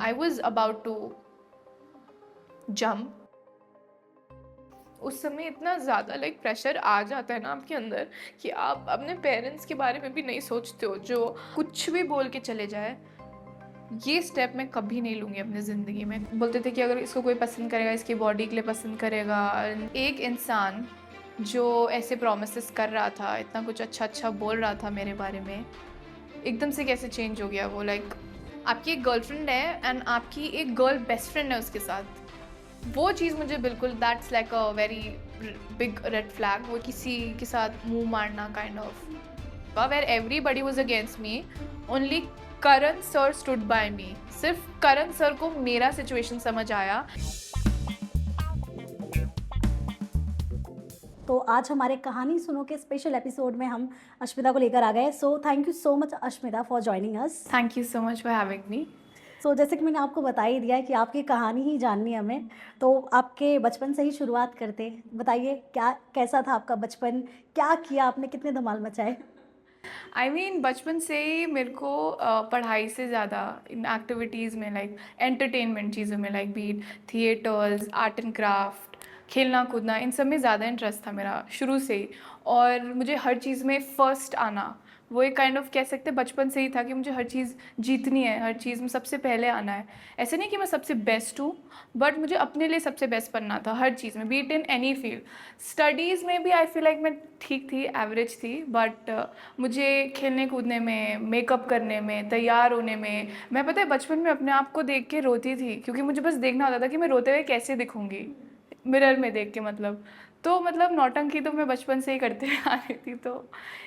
I was about to jump, उस समय इतना ज़्यादा प्रेशर आ जाता है ना आपके अंदर कि आप अपने पेरेंट्स के बारे में भी नहीं सोचते हो, जो कुछ भी बोल के चले जाए। ये स्टेप मैं कभी नहीं लूँगी अपनी ज़िंदगी में। बोलते थे कि अगर इसको कोई पसंद करेगा, इसकी बॉडी के लिए पसंद करेगा। एक इंसान जो ऐसे प्रोमिसेस कर रहा था, इतना कुछ अच्छा अच्छा बोल रहा था मेरे बारे में, एकदम से कैसे चेंज हो गया वो। आपकी एक गर्लफ्रेंड है एंड आपकी एक गर्ल बेस्ट फ्रेंड है उसके साथ। वो चीज़ मुझे बिल्कुल, that's like a very big red flag. वो किसी के साथ मुंह मारना kind of, where everybody was against me, only Karan sir stood by me. सिर्फ करण सर को मेरा सिचुएशन समझ आया। तो आज हमारे कहानी सुनो के स्पेशल एपिसोड में हम अश्मिता को लेकर आ गए। So thank you so much Ashmita for joining us. Thank you so much for having me. So जैसे कि मैंने आपको बता ही दिया है कि आपकी कहानी ही जाननी है हमें, तो आपके बचपन से ही शुरुआत करते। बताइए क्या कैसा था आपका बचपन, क्या किया आपने, कितने धमाल मचाए? बचपन से ही मेरे को पढ़ाई से ज़्यादा इन एक्टिविटीज़ में, एंटरटेनमेंट चीज़ों में, beat theatres, art and craft, खेलना कूदना, इन सब में ज़्यादा इंटरेस्ट था मेरा शुरू से ही। और मुझे हर चीज़ में फ़र्स्ट आना, वो एक काइंड ऑफ कह सकते हैं बचपन से ही था कि मुझे हर चीज़ जीतनी है, हर चीज़ में सबसे पहले आना है। ऐसे नहीं कि मैं सबसे बेस्ट हूँ, बट मुझे अपने लिए सबसे बेस्ट बनना था हर चीज़ में, beat in any field. Studies में भी आई फील लाइक मैं ठीक थी, एवरेज थी, बट मुझे खेलने कूदने में, मेकअप करने में, तैयार होने में, मैं पता है बचपन में अपने आप को देख के रोती थी, क्योंकि मुझे बस देखना होता था कि मैं रोते हुए कैसे दिखूँगी मिरर में देख के। नौटंकी तो मैं बचपन से ही करते आ रही थी। तो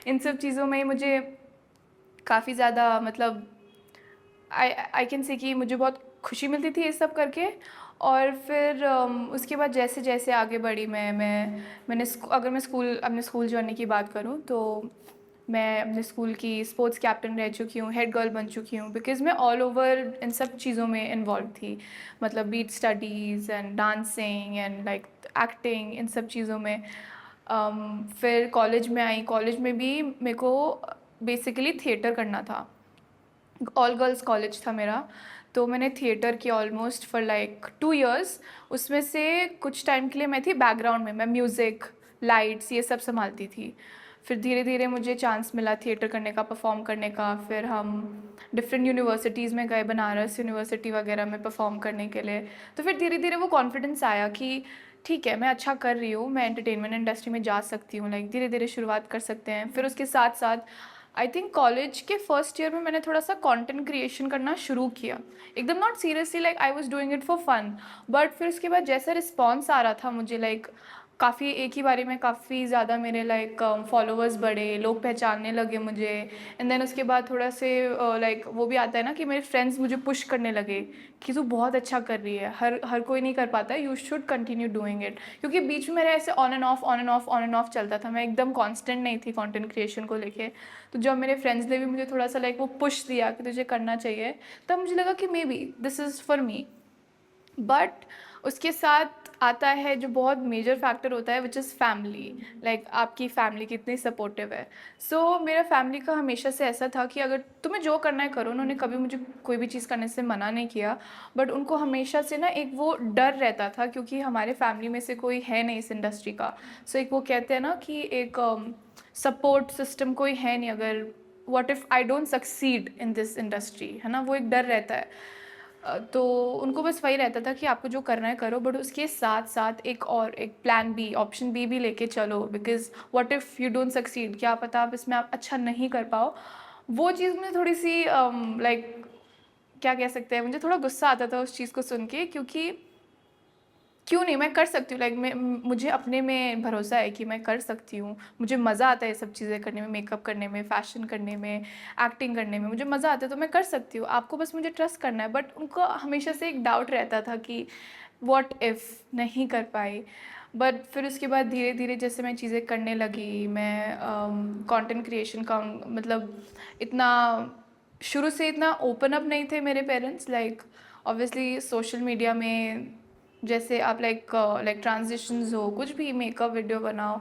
इन सब चीज़ों में ही मुझे काफ़ी ज़्यादा आई कैन से कि मुझे बहुत खुशी मिलती थी ये सब करके। और फिर उसके बाद जैसे जैसे आगे बढ़ी मैंने अगर मैं अपने स्कूल जर्नी की बात करूँ, तो मैं अपने स्कूल की स्पोर्ट्स कैप्टन रह चुकी हूँ, हेड गर्ल बन चुकी हूँ, बिकॉज़ मैं ऑल ओवर इन सब चीज़ों में इन्वॉल्व थी। Be it studies and dancing and acting, इन सब चीज़ों में। फिर कॉलेज में आई, कॉलेज में भी मेरे को बेसिकली थिएटर करना था। ऑल गर्ल्स कॉलेज था मेरा, तो मैंने थिएटर किया ऑलमोस्ट फॉर 2 years। उसमें से कुछ टाइम के लिए मैं थी बैकग्राउंड में, मैं म्यूज़िक, लाइट्स, ये सब संभालती थी। फिर धीरे धीरे मुझे चांस मिला थिएटर करने का, परफॉर्म करने का। फिर हम डिफरेंट यूनिवर्सिटीज़ में गए, बनारस यूनिवर्सिटी वगैरह में परफॉर्म करने के लिए। तो फिर धीरे धीरे वो कॉन्फिडेंस आया कि ठीक है, मैं अच्छा कर रही हूँ, मैं एंटरटेनमेंट इंडस्ट्री में जा सकती हूँ, धीरे धीरे शुरुआत कर सकते हैं। फिर उसके साथ साथ आई थिंक कॉलेज के फर्स्ट ईयर में मैंने थोड़ा सा कंटेंट क्रिएशन करना शुरू किया, एकदम not seriously, I was doing it for fun. But फिर उसके बाद जैसा रिस्पॉन्स आ रहा था मुझे, काफ़ी एक ही बारे में काफ़ी ज़्यादा मेरे फॉलोअर्स बढ़े, लोग पहचानने लगे मुझे। एंड देन उसके बाद थोड़ा से वो भी आता है ना कि मेरे फ्रेंड्स मुझे पुश करने लगे कि तू बहुत अच्छा कर रही है, हर हर कोई नहीं कर पाता, you should continue doing it. क्योंकि बीच में मेरा ऐसे on end of on end of on end of चलता था, मैं एकदम कॉन्स्टेंट नहीं थी कंटेंट क्रिएशन को लेके। तो जब मेरे फ्रेंड्स ने भी मुझे थोड़ा सा वो पुश दिया कि तुझे करना चाहिए, तब मुझे लगा कि may be this is for me. But उसके साथ आता है जो बहुत मेजर फैक्टर होता है, विच इज़ फैमिली। आपकी फैमिली कितनी सपोर्टिव है। सो मेरा फैमिली का हमेशा से ऐसा था कि अगर तुम्हें जो करना है करो। उन्होंने कभी मुझे कोई भी चीज़ करने से मना नहीं किया, बट उनको हमेशा से ना एक वो डर रहता था, क्योंकि हमारे फैमिली में से कोई है नहीं इस इंडस्ट्री का। सो एक वो कहते हैं ना कि एक सपोर्ट सिस्टम कोई है नहीं, अगर what if I don't succeed in this industry, है ना, वो एक डर रहता है। तो उनको बस वही रहता था कि आपको जो करना है करो, बट उसके साथ साथ एक प्लान बी, ऑप्शन बी भी लेके चलो, because what if you don't succeed, क्या पता आप इसमें आप अच्छा नहीं कर पाओ। वो चीज़ मुझे थोड़ी सी क्या कह सकते हैं, मुझे थोड़ा गुस्सा आता था उस चीज़ को सुन के, क्योंकि क्यों नहीं, मैं कर सकती हूँ। मुझे अपने में भरोसा है कि मैं कर सकती हूँ, मुझे मज़ा आता है ये सब चीज़ें करने में, मेकअप करने में, फ़ैशन करने में, एक्टिंग करने में मुझे मज़ा आता है, तो मैं कर सकती हूँ, आपको बस मुझे ट्रस्ट करना है। बट उनको हमेशा से एक डाउट रहता था कि व्हाट इफ़ नहीं कर पाई। बट फिर उसके बाद धीरे धीरे जैसे मैं चीज़ें करने लगी, मैं कंटेंट क्रिएशन का इतना शुरू से इतना ओपन अप नहीं थे मेरे पेरेंट्स। ऑब्वियसली सोशल मीडिया में जैसे आप ट्रांजिशंस हो, कुछ भी मेकअप वीडियो बनाओ,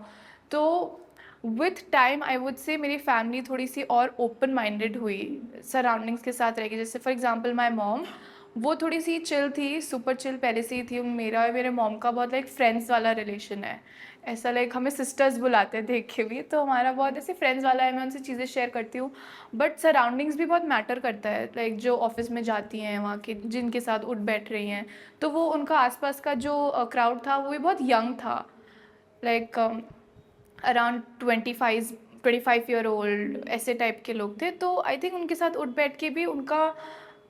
तो with time I would say मेरी फैमिली थोड़ी सी और ओपन माइंडेड हुई सराउंडिंग्स के साथ रह के। जैसे फॉर एग्जांपल माय मॉम, वो थोड़ी सी चिल थी, सुपर चिल पहले से ही थी। मेरा और मेरे मॉम का बहुत लाइक फ्रेंड्स वाला रिलेशन है, ऐसा लाइक हमें सिस्टर्स बुलाते हैं देख के भी, तो हमारा बहुत ऐसे फ्रेंड्स वाला है। मैं उनसे चीज़ें शेयर करती हूँ, बट सराउंडिंग्स भी बहुत मैटर करता है। लाइक जो ऑफिस में जाती हैं, वहाँ के जिनके साथ उठ बैठ रही हैं, तो वो उनका आसपास का जो क्राउड था वो भी बहुत यंग था, लाइक अराउंड 25 ईयर ओल्ड ऐसे टाइप के लोग थे। तो आई थिंक उनके साथ उठ बैठ के भी उनका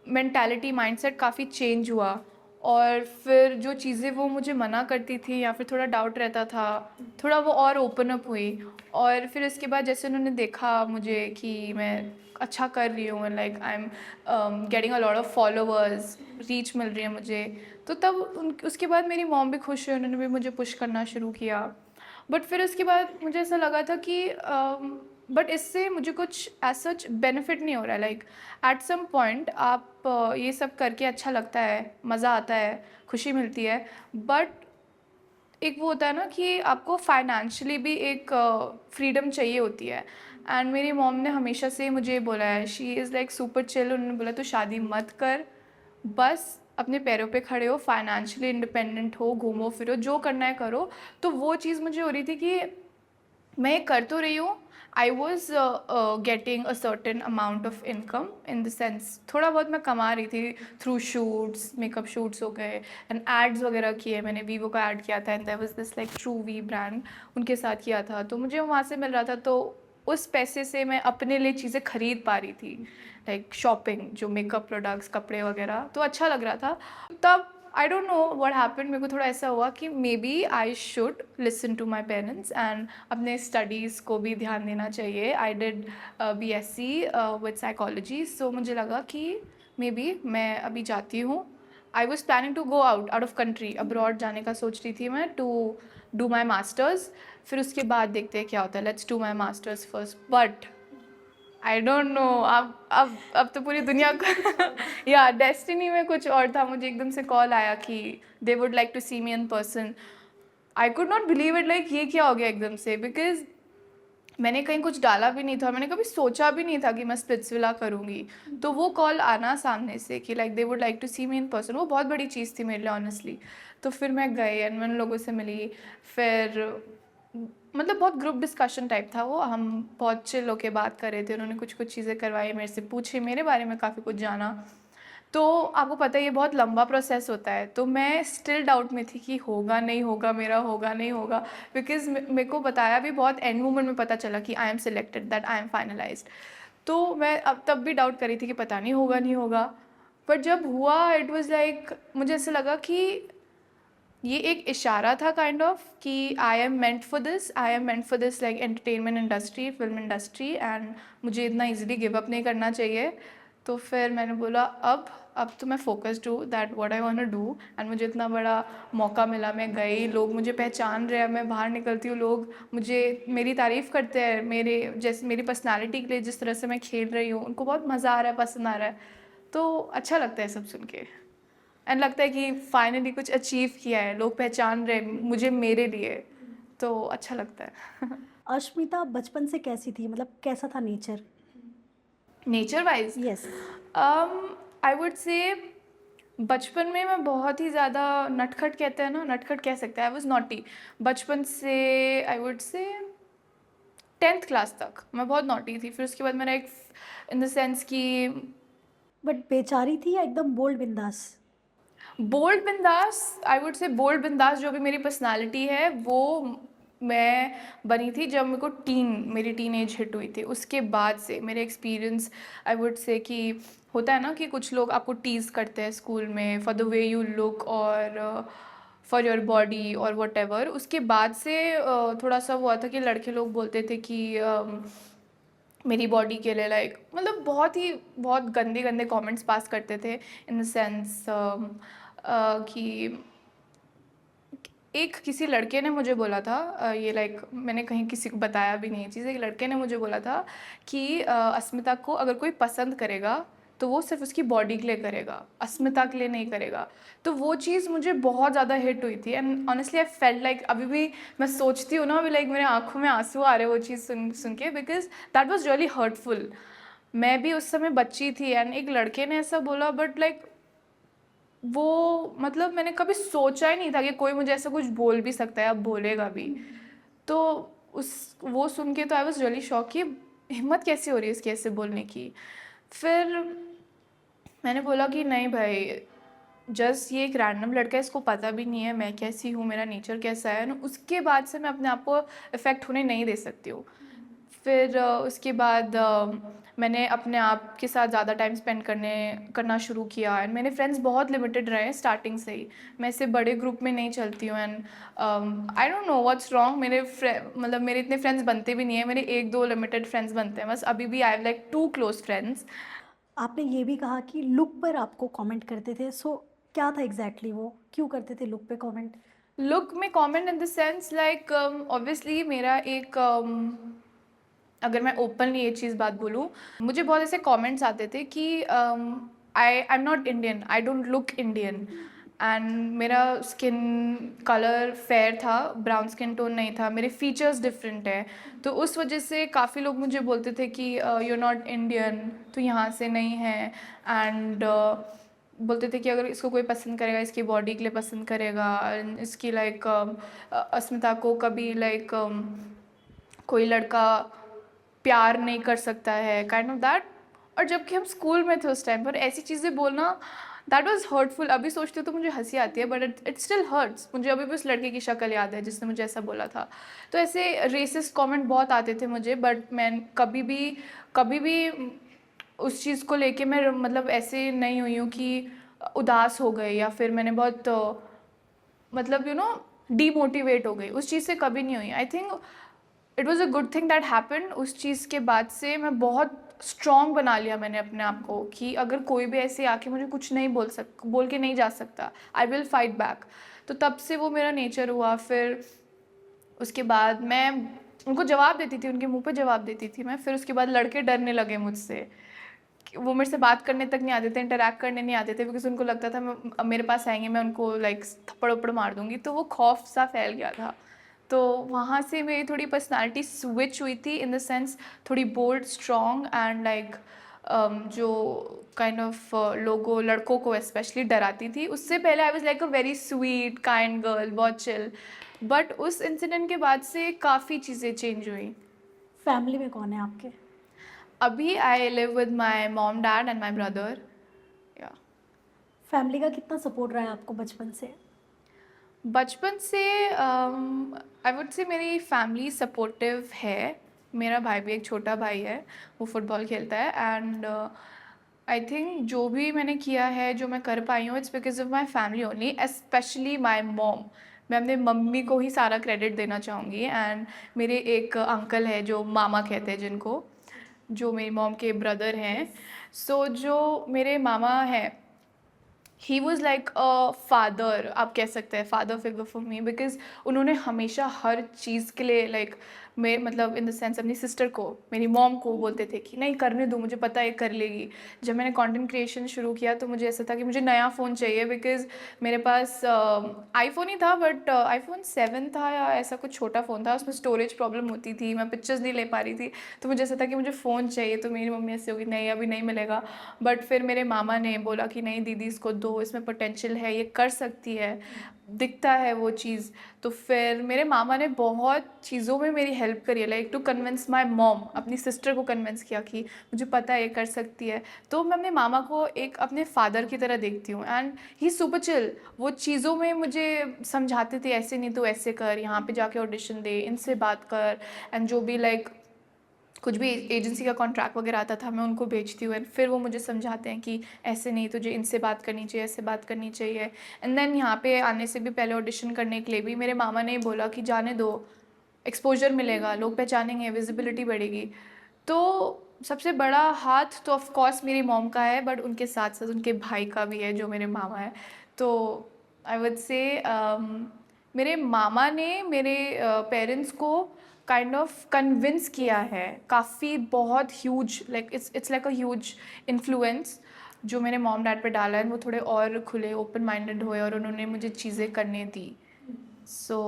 मेंटालिटी माइंडसेट काफ़ी चेंज हुआ। और फिर जो चीज़ें वो मुझे मना करती थी या फिर थोड़ा डाउट रहता था, थोड़ा वो और ओपन अप हुई। और फिर उसके बाद जैसे उन्होंने देखा मुझे कि मैं अच्छा कर रही हूँ, like I am getting a lot of followers, reach मिल रही है मुझे, तो तब उसके बाद मेरी मॉम भी खुश हुई, उन्होंने भी मुझे पुश करना शुरू किया। बट फिर उसके बाद मुझे ऐसा लगा था कि बट इससे मुझे कुछ एज सच बेनिफिट नहीं हो रहा है। लाइक एट सम पॉइंट आप ये सब करके अच्छा लगता है, मज़ा आता है, खुशी मिलती है, बट एक वो होता है ना कि आपको फाइनेंशियली भी एक फ्रीडम चाहिए होती है। एंड मेरी मॉम ने हमेशा से मुझे बोला है, she is like super chill, उन्होंने बोला तो शादी मत कर, बस अपने पैरों पे खड़े हो, फाइनेंशियली इंडिपेंडेंट हो, घूमो फिरो, जो करना है करो। तो वो चीज़ मुझे हो रही थी कि मैं कर तो रही हूँ, I was getting a certain amount of income, in the sense थोड़ा बहुत मैं कमा रही थी थ्रू शूट्स, मेकअप शूट्स हो गए, एंड एड्स वगैरह किए मैंने, वीवो का ऐड किया था, and there was this like true we brand, उनके साथ किया था, तो मुझे वहाँ से मिल रहा था। तो उस पैसे से मैं अपने लिए चीज़ें खरीद पा रही थी, लाइक शॉपिंग, जो मेकअप प्रोडक्ट्स, कपड़े वगैरह, तो अच्छा लग रहा था। तब I don't know what happened, मेरे को थोड़ा ऐसा हुआ कि maybe I should listen to my parents and अपने स्टडीज़ को भी ध्यान देना चाहिए। I did BSc with psychology, so मुझे लगा कि मे बी मैं अभी जाती हूँ। I was planning to go out of country, abroad जाने का सोच रही थी मैं, टू डू माई मास्टर्स। फिर उसके बाद देखते हैं क्या होता है, let's do my masters first. But I don't no, अब तो पूरी दुनिया का या डेस्टिनी में कुछ और था। मुझे एकदम से कॉल आया कि they would like to see me in person. I could not believe it, like ये क्या हो गया एकदम से, बिकॉज मैंने कहीं कुछ डाला भी नहीं था, मैंने कभी सोचा भी नहीं था कि मैं स्पिट्सविला करूँगी। तो वो कॉल आना सामने से कि like they would like to see me in person, वो बहुत बड़ी चीज़ थी मेरे लिए ऑनेस्टली। तो फिर मैं गई एंड मैं उन लोगों से मिली। फिर मतलब बहुत ग्रुप डिस्कशन टाइप था वो, हम बहुत चिल होके बात कर रहे थे, उन्होंने कुछ कुछ चीज़ें करवाई, मेरे से पूछे, मेरे बारे में काफ़ी कुछ जाना। तो आपको पता है ये बहुत लंबा प्रोसेस होता है, तो मैं स्टिल डाउट में थी कि होगा नहीं होगा मेरा, होगा नहीं होगा, बिकॉज मेरे को बताया भी बहुत एंड मोमेंट में पता चला कि I am selected, that I M finalised. तो मैं अब तब भी डाउट कर रही थी कि पता नहीं होगा नहीं होगा। पर जब हुआ इट वाज लाइक, मुझे ऐसा लगा कि ये एक इशारा था काइंड ऑफ कि I am meant for this, I am meant for this like entertainment industry, film industry, and मुझे इतना इजीली गिव अप नहीं करना चाहिए। तो फिर मैंने बोला अब तो मैं फोकस्ड हूँ that what I want to do, and मुझे इतना बड़ा मौका मिला, मैं गई, लोग मुझे पहचान रहे हैं, मैं बाहर निकलती हूँ, लोग मुझे मेरी तारीफ़ करते हैं, मेरे जैसे मेरी पर्सनालिटी के लिए, जिस तरह से मैं खेल रही हूँ, उनको बहुत मज़ा आ रहा है, पसंद आ रहा है। तो अच्छा लगता है सब सुन के, एंड लगता है कि फाइनली कुछ अचीव किया है, लोग पहचान रहे हैं मुझे मेरे लिए, तो अच्छा लगता है। अश्मिता बचपन से कैसी थी, मतलब कैसा था nature? Nature wise yes. I would say बचपन में मैं बहुत ही ज़्यादा नटखट, कहते हैं ना, नटखट कह सकते हैं, आई वॉज नॉटी बचपन से। I would say 10th class तक मैं बहुत नॉटी थी। फिर उसके बाद मेरा एक, इन द सेंस कि बट बेचारी थी या एकदम बोल्ड बिंदास? बोल्ड बिंदास, आई वुड से बोल्ड बिंदास जो भी मेरी पर्सनालिटी है वो मैं बनी थी जब मेरे को मेरी टीन एज हिट हुई थी। उसके बाद से मेरे एक्सपीरियंस, आई वुड से कि होता है ना कि कुछ लोग आपको टीज़ करते हैं स्कूल में for the way you look और फॉर योर बॉडी और वट एवर। उसके बाद से थोड़ा सा हुआ था कि लड़के लोग बोलते थे कि मेरी बॉडी के लिए लाइक, मतलब बहुत गंदे गंदे कमेंट्स पास करते थे, इन द सेंस कि एक किसी लड़के ने मुझे बोला था, ये लाइक मैंने कहीं किसी को बताया भी नहीं ये चीज़, एक लड़के ने मुझे बोला था कि अस्मिता को अगर कोई पसंद करेगा तो वो सिर्फ उसकी बॉडी के लिए करेगा, अस्मिता के लिए नहीं करेगा। तो वो चीज़ मुझे बहुत ज़्यादा हिट हुई थी, and honestly I felt like, अभी भी मैं सोचती हूँ ना, अभी लाइक मेरे आंखों में आंसू आ रहे हैं वो चीज़ सुन के, because that was really hurtful. मैं भी उस समय बच्ची थी एंड एक लड़के ने ऐसा बोला, बट लाइक वो मतलब मैंने कभी सोचा ही नहीं था कि कोई मुझे ऐसा कुछ बोल भी सकता है, अब बोलेगा भी। तो उस वो सुन के तो आई वाज़ रियली शॉक कि हिम्मत कैसे हो रही है इसकी ऐसे बोलने की। फिर मैंने बोला कि नहीं भाई, जस्ट ये एक रैंडम लड़का है, इसको पता भी नहीं है मैं कैसी हूँ, मेरा नेचर कैसा है ना, उसके बाद से मैं अपने आप को इफ़ेक्ट होने नहीं दे सकती हूँ। फिर उसके बाद मैंने अपने आप के साथ ज़्यादा टाइम स्पेंड करना शुरू किया एंड मेरे फ्रेंड्स बहुत लिमिटेड रहे स्टार्टिंग से ही। मैं ऐसे बड़े ग्रुप में नहीं चलती हूँ and I don't know what's wrong, मतलब मेरे इतने फ्रेंड्स बनते भी नहीं है, मेरे 1-2 लिमिटेड फ्रेंड्स बनते हैं बस। अभी भी I have like 2 close friends. आपने ये भी कहा कि लुक पर आपको कमेंट करते थे, सो क्या था एग्जैक्टली वो, क्यों करते थे लुक पे कमेंट? लुक में comment in the sense like obviously मेरा एक अगर मैं ओपनली ये चीज़ बात बोलूँ, मुझे बहुत ऐसे कमेंट्स आते थे कि I am not Indian, I don't look Indian and मेरा स्किन कलर फेयर था, ब्राउन स्किन टोन नहीं था, मेरे फीचर्स डिफरेंट है। तो उस वजह से काफ़ी लोग मुझे बोलते थे कि यू नॉट इंडियन, तो यहाँ से नहीं है एंड बोलते थे कि अगर इसको कोई पसंद करेगा, इसकी बॉडी के लिए पसंद करेगा, and इसकी लाइक अस्मिता को कभी लाइक कोई लड़का प्यार नहीं कर सकता है, काइंड ऑफ दैट। और जबकि हम स्कूल में थे उस टाइम पर, ऐसी चीज़ें बोलना दैट वाज हर्टफुल। अभी सोचती हूँ तो मुझे हंसी आती है, बट इट स्टिल हर्ट्स। मुझे अभी भी उस लड़के की शक्ल याद है जिसने मुझे ऐसा बोला था। तो ऐसे रेसिस्ट कमेंट बहुत आते थे मुझे, बट मैं कभी भी उस चीज़ को लेके मैं मतलब ऐसे नहीं हुई हूँ कि उदास हो गई या फिर मैंने बहुत मतलब डीमोटिवेट हो गई, उस चीज़ से कभी नहीं हुई। I think it was a good thing that happened. उस चीज़ के बाद से मैं बहुत स्ट्रॉन्ग बना लिया मैंने अपने आप को कि अगर कोई भी ऐसे आके मुझे कुछ नहीं बोल के नहीं जा सकता, आई विल फाइट बैक। तो तब से वो मेरा नेचर हुआ। फिर उसके बाद मैं उनको जवाब देती थी, उनके मुंह पे जवाब देती थी मैं। फिर उसके बाद लड़के डरने लगे मुझसे, वो मेरे से बात करने तक नहीं आते थे, इंटरैक्ट करने नहीं आते थे, बिकॉज उनको लगता था मेरे पास आएंगे मैं उनको लाइक थप्पड़ वप्पड़ मार दूंगी। तो वो खौफ सा फैल गया था। तो वहाँ से मेरी थोड़ी पर्सनालिटी स्विच हुई थी, इन द सेंस थोड़ी बोल्ड, स्ट्रॉन्ग एंड लाइक जो काइंड ऑफ लोगों लड़कों को स्पेशली डराती थी। उससे पहले आई was like a very sweet kind girl, बहुत चिल। बट उस इंसिडेंट के बाद से काफ़ी चीज़ें चेंज हुई। फैमिली में कौन है आपके? अभी I live with my mom, dad and my brother. या फैमिली का कितना सपोर्ट रहा है आपको बचपन से? बचपन से आई वुड से मेरी फैमिली सपोर्टिव है। मेरा भाई भी, एक छोटा भाई है, वो फुटबॉल खेलता है एंड आई थिंक जो भी मैंने किया है, जो मैं कर पाई हूँ, it's because of my family only, specially my mom. मैं अपने मम्मी को ही सारा क्रेडिट देना चाहूँगी। एंड मेरे एक अंकल है जो मामा कहते हैं जिनको, जो मेरी मॉम के ब्रदर हैं। सो जो मेरे मामा हैं, he was like a father, आप कह सकते हैं father figure for me, because उन्होंने हमेशा हर चीज़ के लिए लाइक मैं मतलब इन द सेंस अपनी सिस्टर को, मेरी मॉम को बोलते थे कि नहीं करने दो, मुझे पता है कर लेगी। जब मैंने कंटेंट क्रिएशन शुरू किया तो मुझे ऐसा था कि मुझे नया फ़ोन चाहिए, बिकॉज मेरे पास आईफोन ही था, बट आईफोन 7 था या ऐसा कुछ छोटा फ़ोन था, उसमें स्टोरेज प्रॉब्लम होती थी, मैं पिक्चर्स नहीं ले पा रही थी। तो मुझे ऐसा था कि मुझे फ़ोन चाहिए। तो मेरी मम्मी ऐसे होगी नहीं अभी नहीं मिलेगा। बट फिर मेरे मामा ने बोला कि नहीं दीदी इसको दो, इसमें पोटेंशियल है, ये कर सकती है, दिखता है वो चीज़। तो फिर मेरे मामा ने बहुत चीज़ों में मेरी हेल्प करी है, like to convince my mom, अपनी सिस्टर को कन्विंस किया कि मुझे पता है ये कर सकती है। तो मैं अपने मामा को एक अपने फादर की तरह देखती हूँ एंड ही सुपर चिल। वो चीज़ों में मुझे समझाते थे ऐसे नहीं तो ऐसे कर, यहाँ पे जाके ऑडिशन दे, इनसे बात कर। एंड जो भी लाइक कुछ भी एजेंसी का कॉन्ट्रैक्ट वगैरह आता था मैं उनको भेजती हूँ एंड फिर वो मुझे समझाते हैं कि ऐसे नहीं, तुझे इनसे बात करनी चाहिए, ऐसे बात करनी चाहिए। एंड देन यहाँ पे आने से भी पहले ऑडिशन करने के लिए भी मेरे मामा ने बोला कि जाने दो, एक्सपोजर मिलेगा, लोग पहचानेंगे, विजिबिलिटी बढ़ेगी। तो सबसे बड़ा हाथ तो ऑफ कोर्स मेरी मॉम का है, बट उनके साथ साथ उनके भाई का भी है जो मेरे मामा है। तो आई वुड से मेरे मामा ने मेरे पेरेंट्स को काइंड ऑफ कन्विंस किया है काफ़ी, बहुत huge, like it's like a huge influence जो मेरे मॉम डैड पे डाला है। वो थोड़े और खुले, ओपन माइंडेड हुए और उन्होंने मुझे चीज़ें करने दी। सो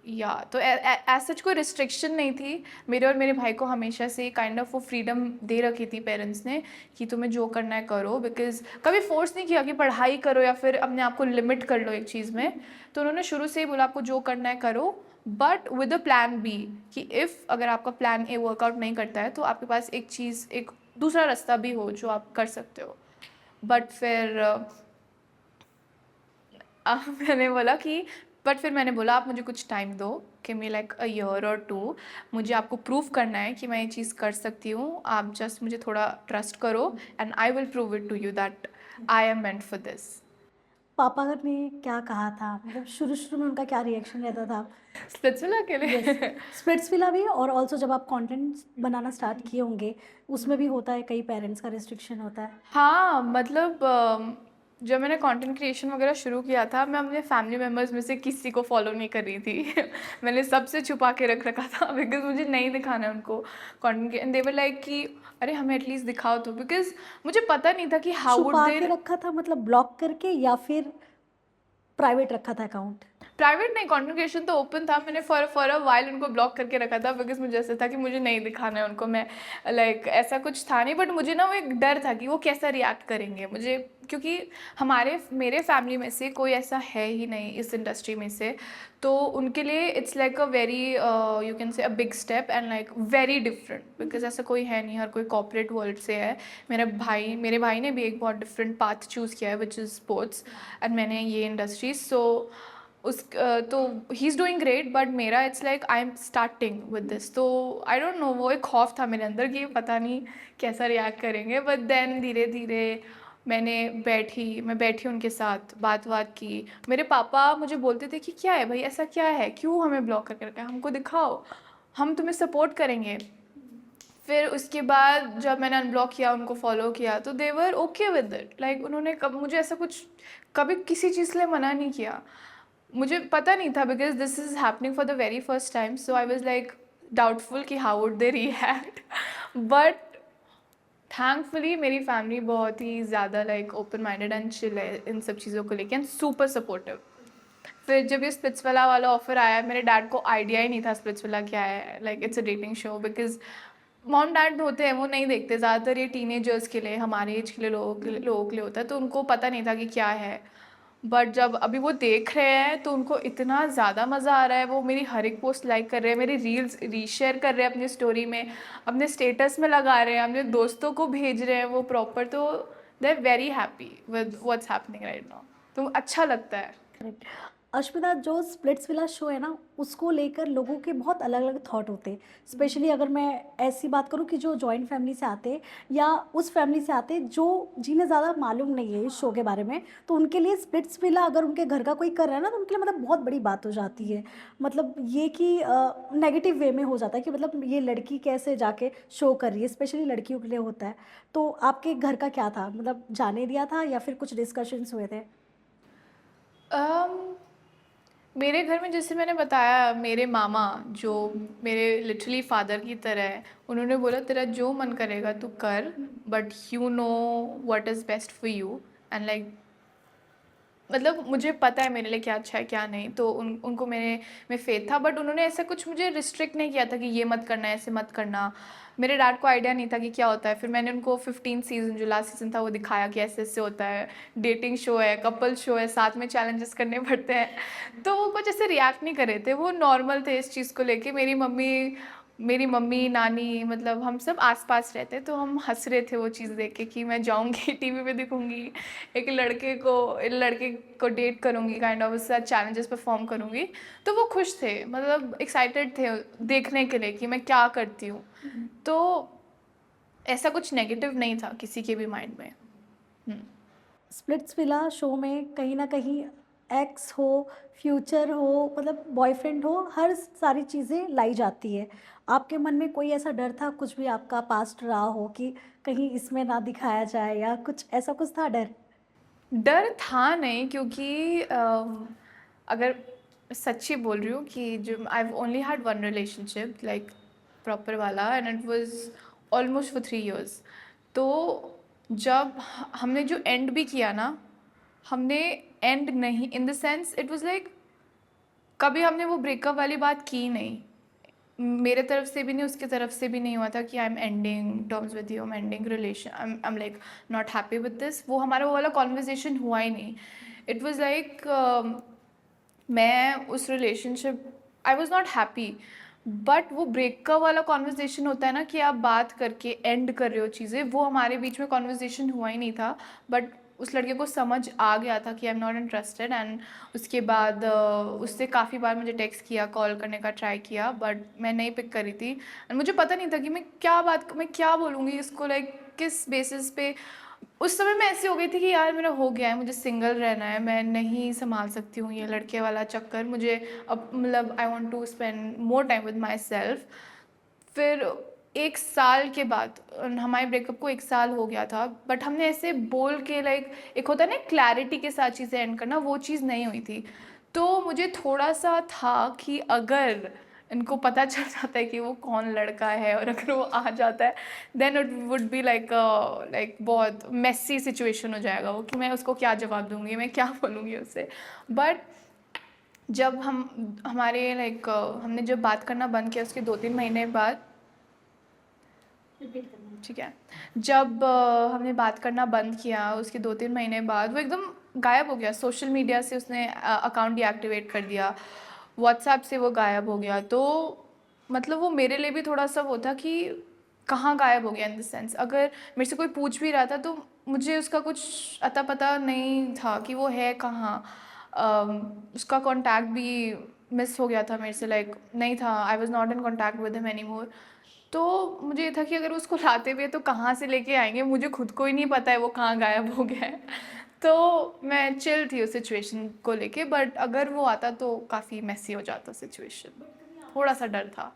या तो एज सच कोई रिस्ट्रिक्शन नहीं थी। मेरे और मेरे भाई को हमेशा से काइंड ऑफ वो फ्रीडम दे रखी थी पेरेंट्स ने कि तुम्हें जो करना है करो, बिकॉज कभी फोर्स नहीं किया कि पढ़ाई करो या फिर अपने आप को लिमिट कर लो एक चीज़ में। तो उन्होंने शुरू से ही बोला आपको जो करना है करो, but with a plan B, कि इफ़ अगर आपका प्लान ए वर्कआउट नहीं करता है तो आपके पास एक चीज़, एक दूसरा रास्ता भी हो जो आप कर सकते हो। बट फिर मैंने बोला कि बट फिर मैंने बोला आप मुझे कुछ टाइम दो, कि मैं लाइक अ ईयर और 2, मुझे आपको प्रूव करना है कि मैं ये चीज़ कर सकती हूँ, आप जस्ट मुझे थोड़ा ट्रस्ट करो and I will prove it to you that I am meant for this. पापा ने क्या कहा था, मतलब शुरू-शुरू में उनका क्या रिएक्शन रहता था? स्पिट्सविला के यस, लिए स्प्लिट्सविला भी, और ऑल्सो जब आप कंटेंट बनाना स्टार्ट किए होंगे, उसमें भी होता है, कई पेरेंट्स का रिस्ट्रिक्शन होता है। हाँ, मतलब जब मैंने कंटेंट क्रिएशन वगैरह शुरू किया था, मैं अपने फैमिली मेम्बर्स में से किसी को फॉलो नहीं कर रही थी। मैंने सबसे छुपा के रख रखा था, बिकॉज मुझे नहीं दिखाना है उनको कंटेंट के, एंड दे वर लाइक कि अरे हमें एटलीस्ट दिखाओ तो, बिकॉज मुझे पता नहीं था कि हाउ वुड छुपा दे। के रखा था मतलब ब्लॉक करके, या फिर प्राइवेट रखा था अकाउंट? प्राइवेट नहीं, कंटेंट क्रिएशन तो ओपन था, मैंने फॉर अ वाइल उनको ब्लॉक करके रखा था, बिकॉज मुझे ऐसा था कि मुझे नहीं दिखाना है उनको। मैं लाइक ऐसा कुछ था नहीं, बट मुझे ना वो एक डर था कि वो कैसा रिएक्ट करेंगे मुझे, क्योंकि मेरे फैमिली में से कोई ऐसा है ही नहीं इस इंडस्ट्री में से। तो उनके लिए it's like a very you can say a big step and like very different, because ऐसा कोई है नहीं, हर कोई कॉर्पोरेट वर्ल्ड से है। मेरे भाई ने भी एक बहुत डिफरेंट पाथ चूज़ किया है विच इज़ स्पोर्ट्स, एंड मैंने ये इंडस्ट्री। सो तो he is doing great, but मेरा it's like I am starting with this. तो आई डोंट नो, वो एक खौफ था मेरे अंदर कि पता नहीं कैसा रिएक्ट करेंगे, बट देन धीरे धीरे मैं बैठी उनके साथ, बात की। मेरे पापा मुझे बोलते थे कि क्या है भाई, ऐसा क्या है, क्यों हमें ब्लॉक करके रखा है, हमको दिखाओ, हम तुम्हें सपोर्ट करेंगे। फिर उसके बाद जब मैंने अनब्लॉक किया, उनको फॉलो किया, तो दे वर ओके विद इट। लाइक उन्होंने कब मुझे ऐसा कुछ कभी किसी चीज़ के लिए मना नहीं किया। मुझे पता नहीं था, because this is happening for the very first time, so I was like doubtful कि how would they react. But thankfully मेरी फैमिली बहुत ही ज़्यादा like open minded and chill है इन सब चीज़ों को लेके, एंड सुपर सपोर्टिव। फिर जब ये स्प्लिट्सविला वाला ऑफर आया, मेरे डैड को आइडिया ही नहीं था स्प्लिट्सविला क्या है, like it's a dating show. Because mom dad होते हैं वो नहीं देखते ज़्यादातर, ये टीनेजर्स के लिए, हमारे एज के लिए लोगों के लिए होता है, तो उनको पता नहीं था कि क्या है। बट जब अभी वो देख रहे हैं तो उनको इतना ज़्यादा मज़ा आ रहा है, वो मेरी हर एक पोस्ट लाइक कर रहे हैं, मेरी रील्स रीशेयर कर रहे हैं अपनी स्टोरी में, अपने स्टेटस में लगा रहे हैं, अपने दोस्तों को भेज रहे हैं वो प्रॉपर। तो they are very happy with what's happening right now, तो अच्छा लगता है। करेक्ट। अश्मिता, जो स्प्लिट्सविला शो है ना, उसको लेकर लोगों के बहुत अलग अलग थॉट होते हैं। स्पेशली अगर मैं ऐसी बात करूं कि जो जॉइंट फैमिली से आते हैं, या उस फैमिली से आते हैं जो जिन्हें ज़्यादा मालूम नहीं है इस शो के बारे में, तो उनके लिए स्प्लिट्सविला अगर उनके घर का कोई कर रहा है ना, तो उनके लिए मतलब बहुत बड़ी बात हो जाती है। मतलब ये कि नेगेटिव वे में हो जाता है कि मतलब ये लड़की कैसे जाके शो कर रही है, स्पेशली लड़कियों के लिए होता है। तो आपके घर का क्या था, मतलब जाने दिया था या फिर कुछ डिस्कशंस हुए थे? um, मेरे घर में जैसे मैंने बताया, मेरे मामा जो मेरे लिटरली फादर की तरह है, उन्होंने बोला तेरा जो मन करेगा तू कर, but you know what is best for you, and like मतलब मुझे पता है मेरे लिए क्या अच्छा है क्या नहीं, तो उनको मेरे में फेथ था। बट उन्होंने ऐसा कुछ मुझे रिस्ट्रिक्ट नहीं किया था कि ये मत करना, ऐसे मत करना। मेरे डैड को आइडिया नहीं था कि क्या होता है। फिर मैंने उनको 15 सीज़न जो लास्ट सीज़न था वो दिखाया कि ऐसे ऐसे होता है, डेटिंग शो है, कपल शो है, साथ में चैलेंजेस करने पड़ते हैं। तो वो कुछ ऐसे रिएक्ट नहीं कर रहे थे, वो नॉर्मल थे इस चीज़ को लेके। मेरी मम्मी नानी, मतलब हम सब आसपास रहते, तो हम हंस रहे थे वो चीज़ देख के कि मैं जाऊंगी टीवी पे दिखूंगी, एक लड़के को डेट करूंगी, काइंड ऑफ उसके साथ चैलेंजेस परफॉर्म करूंगी। तो वो खुश थे, मतलब एक्साइटेड थे देखने के लिए कि मैं क्या करती हूँ। तो ऐसा कुछ नेगेटिव नहीं था किसी के भी माइंड में। स्प्लिट्सविला शो में कहीं ना कहीं एक्स हो, फ्यूचर हो, मतलब बॉयफ्रेंड हो, हर सारी चीज़ें लाई जाती है। आपके मन में कोई ऐसा डर था, कुछ भी आपका पास्ट रहा हो कि कहीं इसमें ना दिखाया जाए, या कुछ ऐसा कुछ था डर? डर था नहीं, क्योंकि अगर सच्ची बोल रही हूँ कि जो I only had one relationship like proper वाला, and it was almost for 3 years। तो जब हमने जो एंड भी किया ना, हमने एंड नहीं in the sense, it was like कभी हमने वो ब्रेकअप वाली बात की नहीं, मेरे तरफ से भी नहीं, उसके तरफ से भी नहीं हुआ था कि I am ending terms with you, I am ending relation, I am like not happy with this. वो हमारा वो वाला कॉन्वर्जेसन हुआ ही नहीं। इट वाज लाइक मैं उस relationship, I was not happy, but वो ब्रेकअप वाला कॉन्वर्जेसन होता है ना कि आप बात करके एंड कर रहे हो चीज़ें, वो हमारे बीच में कॉन्वर्जेसन हुआ ही नहीं था। बट उस लड़के को समझ आ गया था कि I am not interested, and उसके बाद उससे काफ़ी बार मुझे टेक्स्ट किया, कॉल करने का ट्राई किया, बट मैं नहीं पिक करी थी। एंड मुझे पता नहीं था कि मैं क्या बोलूँगी इसको, लाइक किस बेसिस पे। उस समय मैं ऐसी हो गई थी कि यार मेरा हो गया है, मुझे सिंगल रहना है, मैं नहीं संभाल सकती हूँ ये लड़के वाला चक्कर, मुझे अब मतलब I want to spend more time with myself. फिर 1 साल के बाद, हमारे ब्रेकअप को 1 साल हो गया था, बट हमने ऐसे बोल के लाइक, एक होता है ना क्लैरिटी के साथ चीज़ें एंड करना, वो चीज़ नहीं हुई थी। तो मुझे थोड़ा सा था कि अगर इनको पता चल जाता है कि वो कौन लड़का है और अगर वो आ जाता है, then it would be like बहुत मेसी सिचुएशन हो जाएगा वो, कि मैं उसको क्या जवाब दूंगी, मैं क्या बोलूँगी उससे। बट जब हमारे लाइक हमने जब बात करना बंद किया उसके 2-3 महीने बाद, ठीक है, जब हमने बात करना बंद किया उसके 2-3 महीने बाद वो एकदम गायब हो गया सोशल मीडिया से, उसने अकाउंट डीएक्टिवेट कर दिया, व्हाट्सएप से वो गायब हो गया। तो मतलब वो मेरे लिए भी थोड़ा सा वो था कि कहाँ गायब हो गया, इन द सेंस अगर मेरे से कोई पूछ भी रहा था तो मुझे उसका कुछ अता पता नहीं था कि वो है कहाँ। उसका कांटेक्ट भी मिस हो गया था मेरे से, लाइक नहीं था, I was not in contact with him any more. तो मुझे ये था कि अगर उसको लाते भी है तो कहाँ से लेके आएंगे, मुझे खुद को ही नहीं पता है वो कहाँ गायब हो गया है। तो मैं चिल थी उस सिचुएशन को लेके, बट अगर वो आता तो काफ़ी मेसी हो जाता सिचुएशन, थोड़ा सा डर था।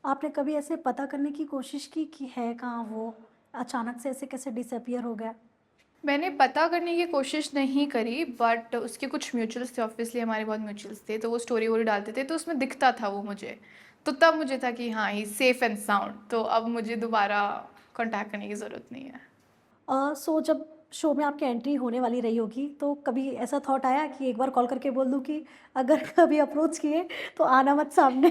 आपने कभी ऐसे पता करने की कोशिश की कि है कहाँ वो? अचानक से ऐसे कैसे डिसअपियर हो गया? मैंने पता करने की कोशिश नहीं करी, बट उसके कुछ म्यूचुअल्स थे, ऑब्वियसली हमारे बहुत म्यूचुअल्स थे, तो वो स्टोरी वोरी डालते थे तो उसमें दिखता था वो मुझे। तो तब मुझे था कि हाँ ही सेफ एंड साउंड, तो अब मुझे दोबारा कांटेक्ट करने की ज़रूरत नहीं है। सो जब शो में आपकी एंट्री होने वाली रही होगी, तो कभी ऐसा थॉट आया कि एक बार कॉल करके बोल दूँ कि अगर कभी अप्रोच किए तो आना मत सामने?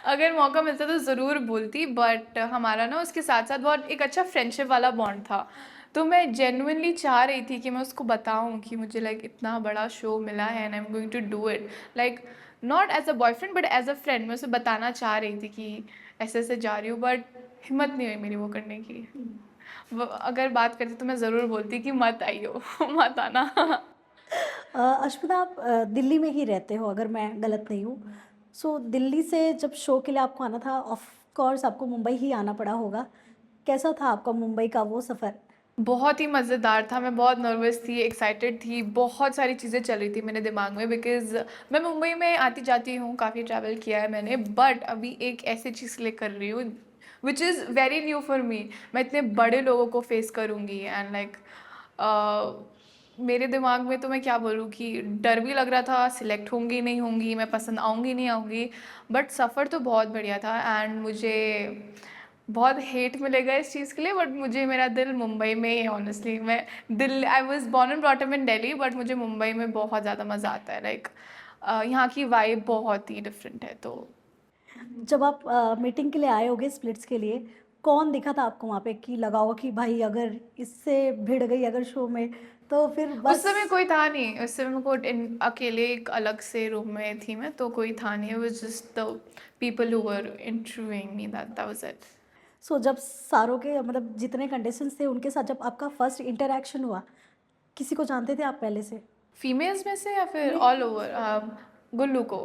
अगर मौका मिलता तो ज़रूर बोलती, बट हमारा ना उसके साथ साथ बहुत एक अच्छा फ्रेंडशिप वाला बॉन्ड था। तो मैं जेन्युइनली चाह रही थी कि मैं उसको बताऊं कि मुझे लाइक इतना बड़ा शो मिला है and I am going to do it, like not as a boyfriend but as a friend. मैं उसे बताना चाह रही थी कि ऐसे ऐसे जा रही हूँ, बट हिम्मत नहीं हुई मेरी वो करने की। अगर बात करती तो मैं ज़रूर बोलती कि मत आइयो मत आना। अश्मिता, आप दिल्ली में ही रहते हो अगर मैं गलत नहीं हूँ। सो दिल्ली से जब शो के लिए आपको आना था, ऑफ कोर्स आपको मुंबई ही आना पड़ा होगा। कैसा था आपका मुंबई का वो सफ़र? बहुत ही मज़ेदार था, मैं बहुत नर्वस थी, एक्साइटेड थी, बहुत सारी चीज़ें चल रही थी मेरे दिमाग में, बिकॉज़ मैं मुंबई में आती जाती हूँ, काफ़ी ट्रैवल किया है मैंने, बट अभी एक ऐसी चीज़ ले कर रही हूँ which is very new for me. मैं इतने बड़े लोगों को फेस करूँगी एंड लाइक मेरे दिमाग में तो मैं क्या बोलूँ कि डर भी लग रहा था, सिलेक्ट होंगी नहीं होंगी, मैं पसंद आऊँगी नहीं आऊँगी, बट सफ़र तो बहुत बढ़िया था। एंड मुझे बहुत हेट मिलेगा इस चीज़ के लिए, बट मुझे मेरा दिल मुंबई में ही है ऑनेस्टली। मैं Delhi, I was born and brought up in Delhi, but मुझे मुंबई में बहुत ज़्यादा मज़ा आता है, लाइक यहाँ की वाइब बहुत ही डिफरेंट है। तो जब आप मीटिंग के लिए आए होगे स्प्लिट्स के लिए, कौन दिखा था आपको वहाँ पे कि लगा होगा कि भाई अगर इससे भिड़ गई अगर शो में तो फिर उस बस? समय कोई था नहीं, उस समय को अकेले एक अलग से रूम में थी मैं, तो कोई था नहीं, it was just the people who were interviewing me, that was it. So जब सारों के मतलब जितने कंटेस्टेंट्स थे उनके साथ जब आपका फर्स्ट इंटरेक्शन हुआ, किसी को जानते थे आप पहले से? फीमेल्स में से या फिर नहीं। All over? गुल्लू को,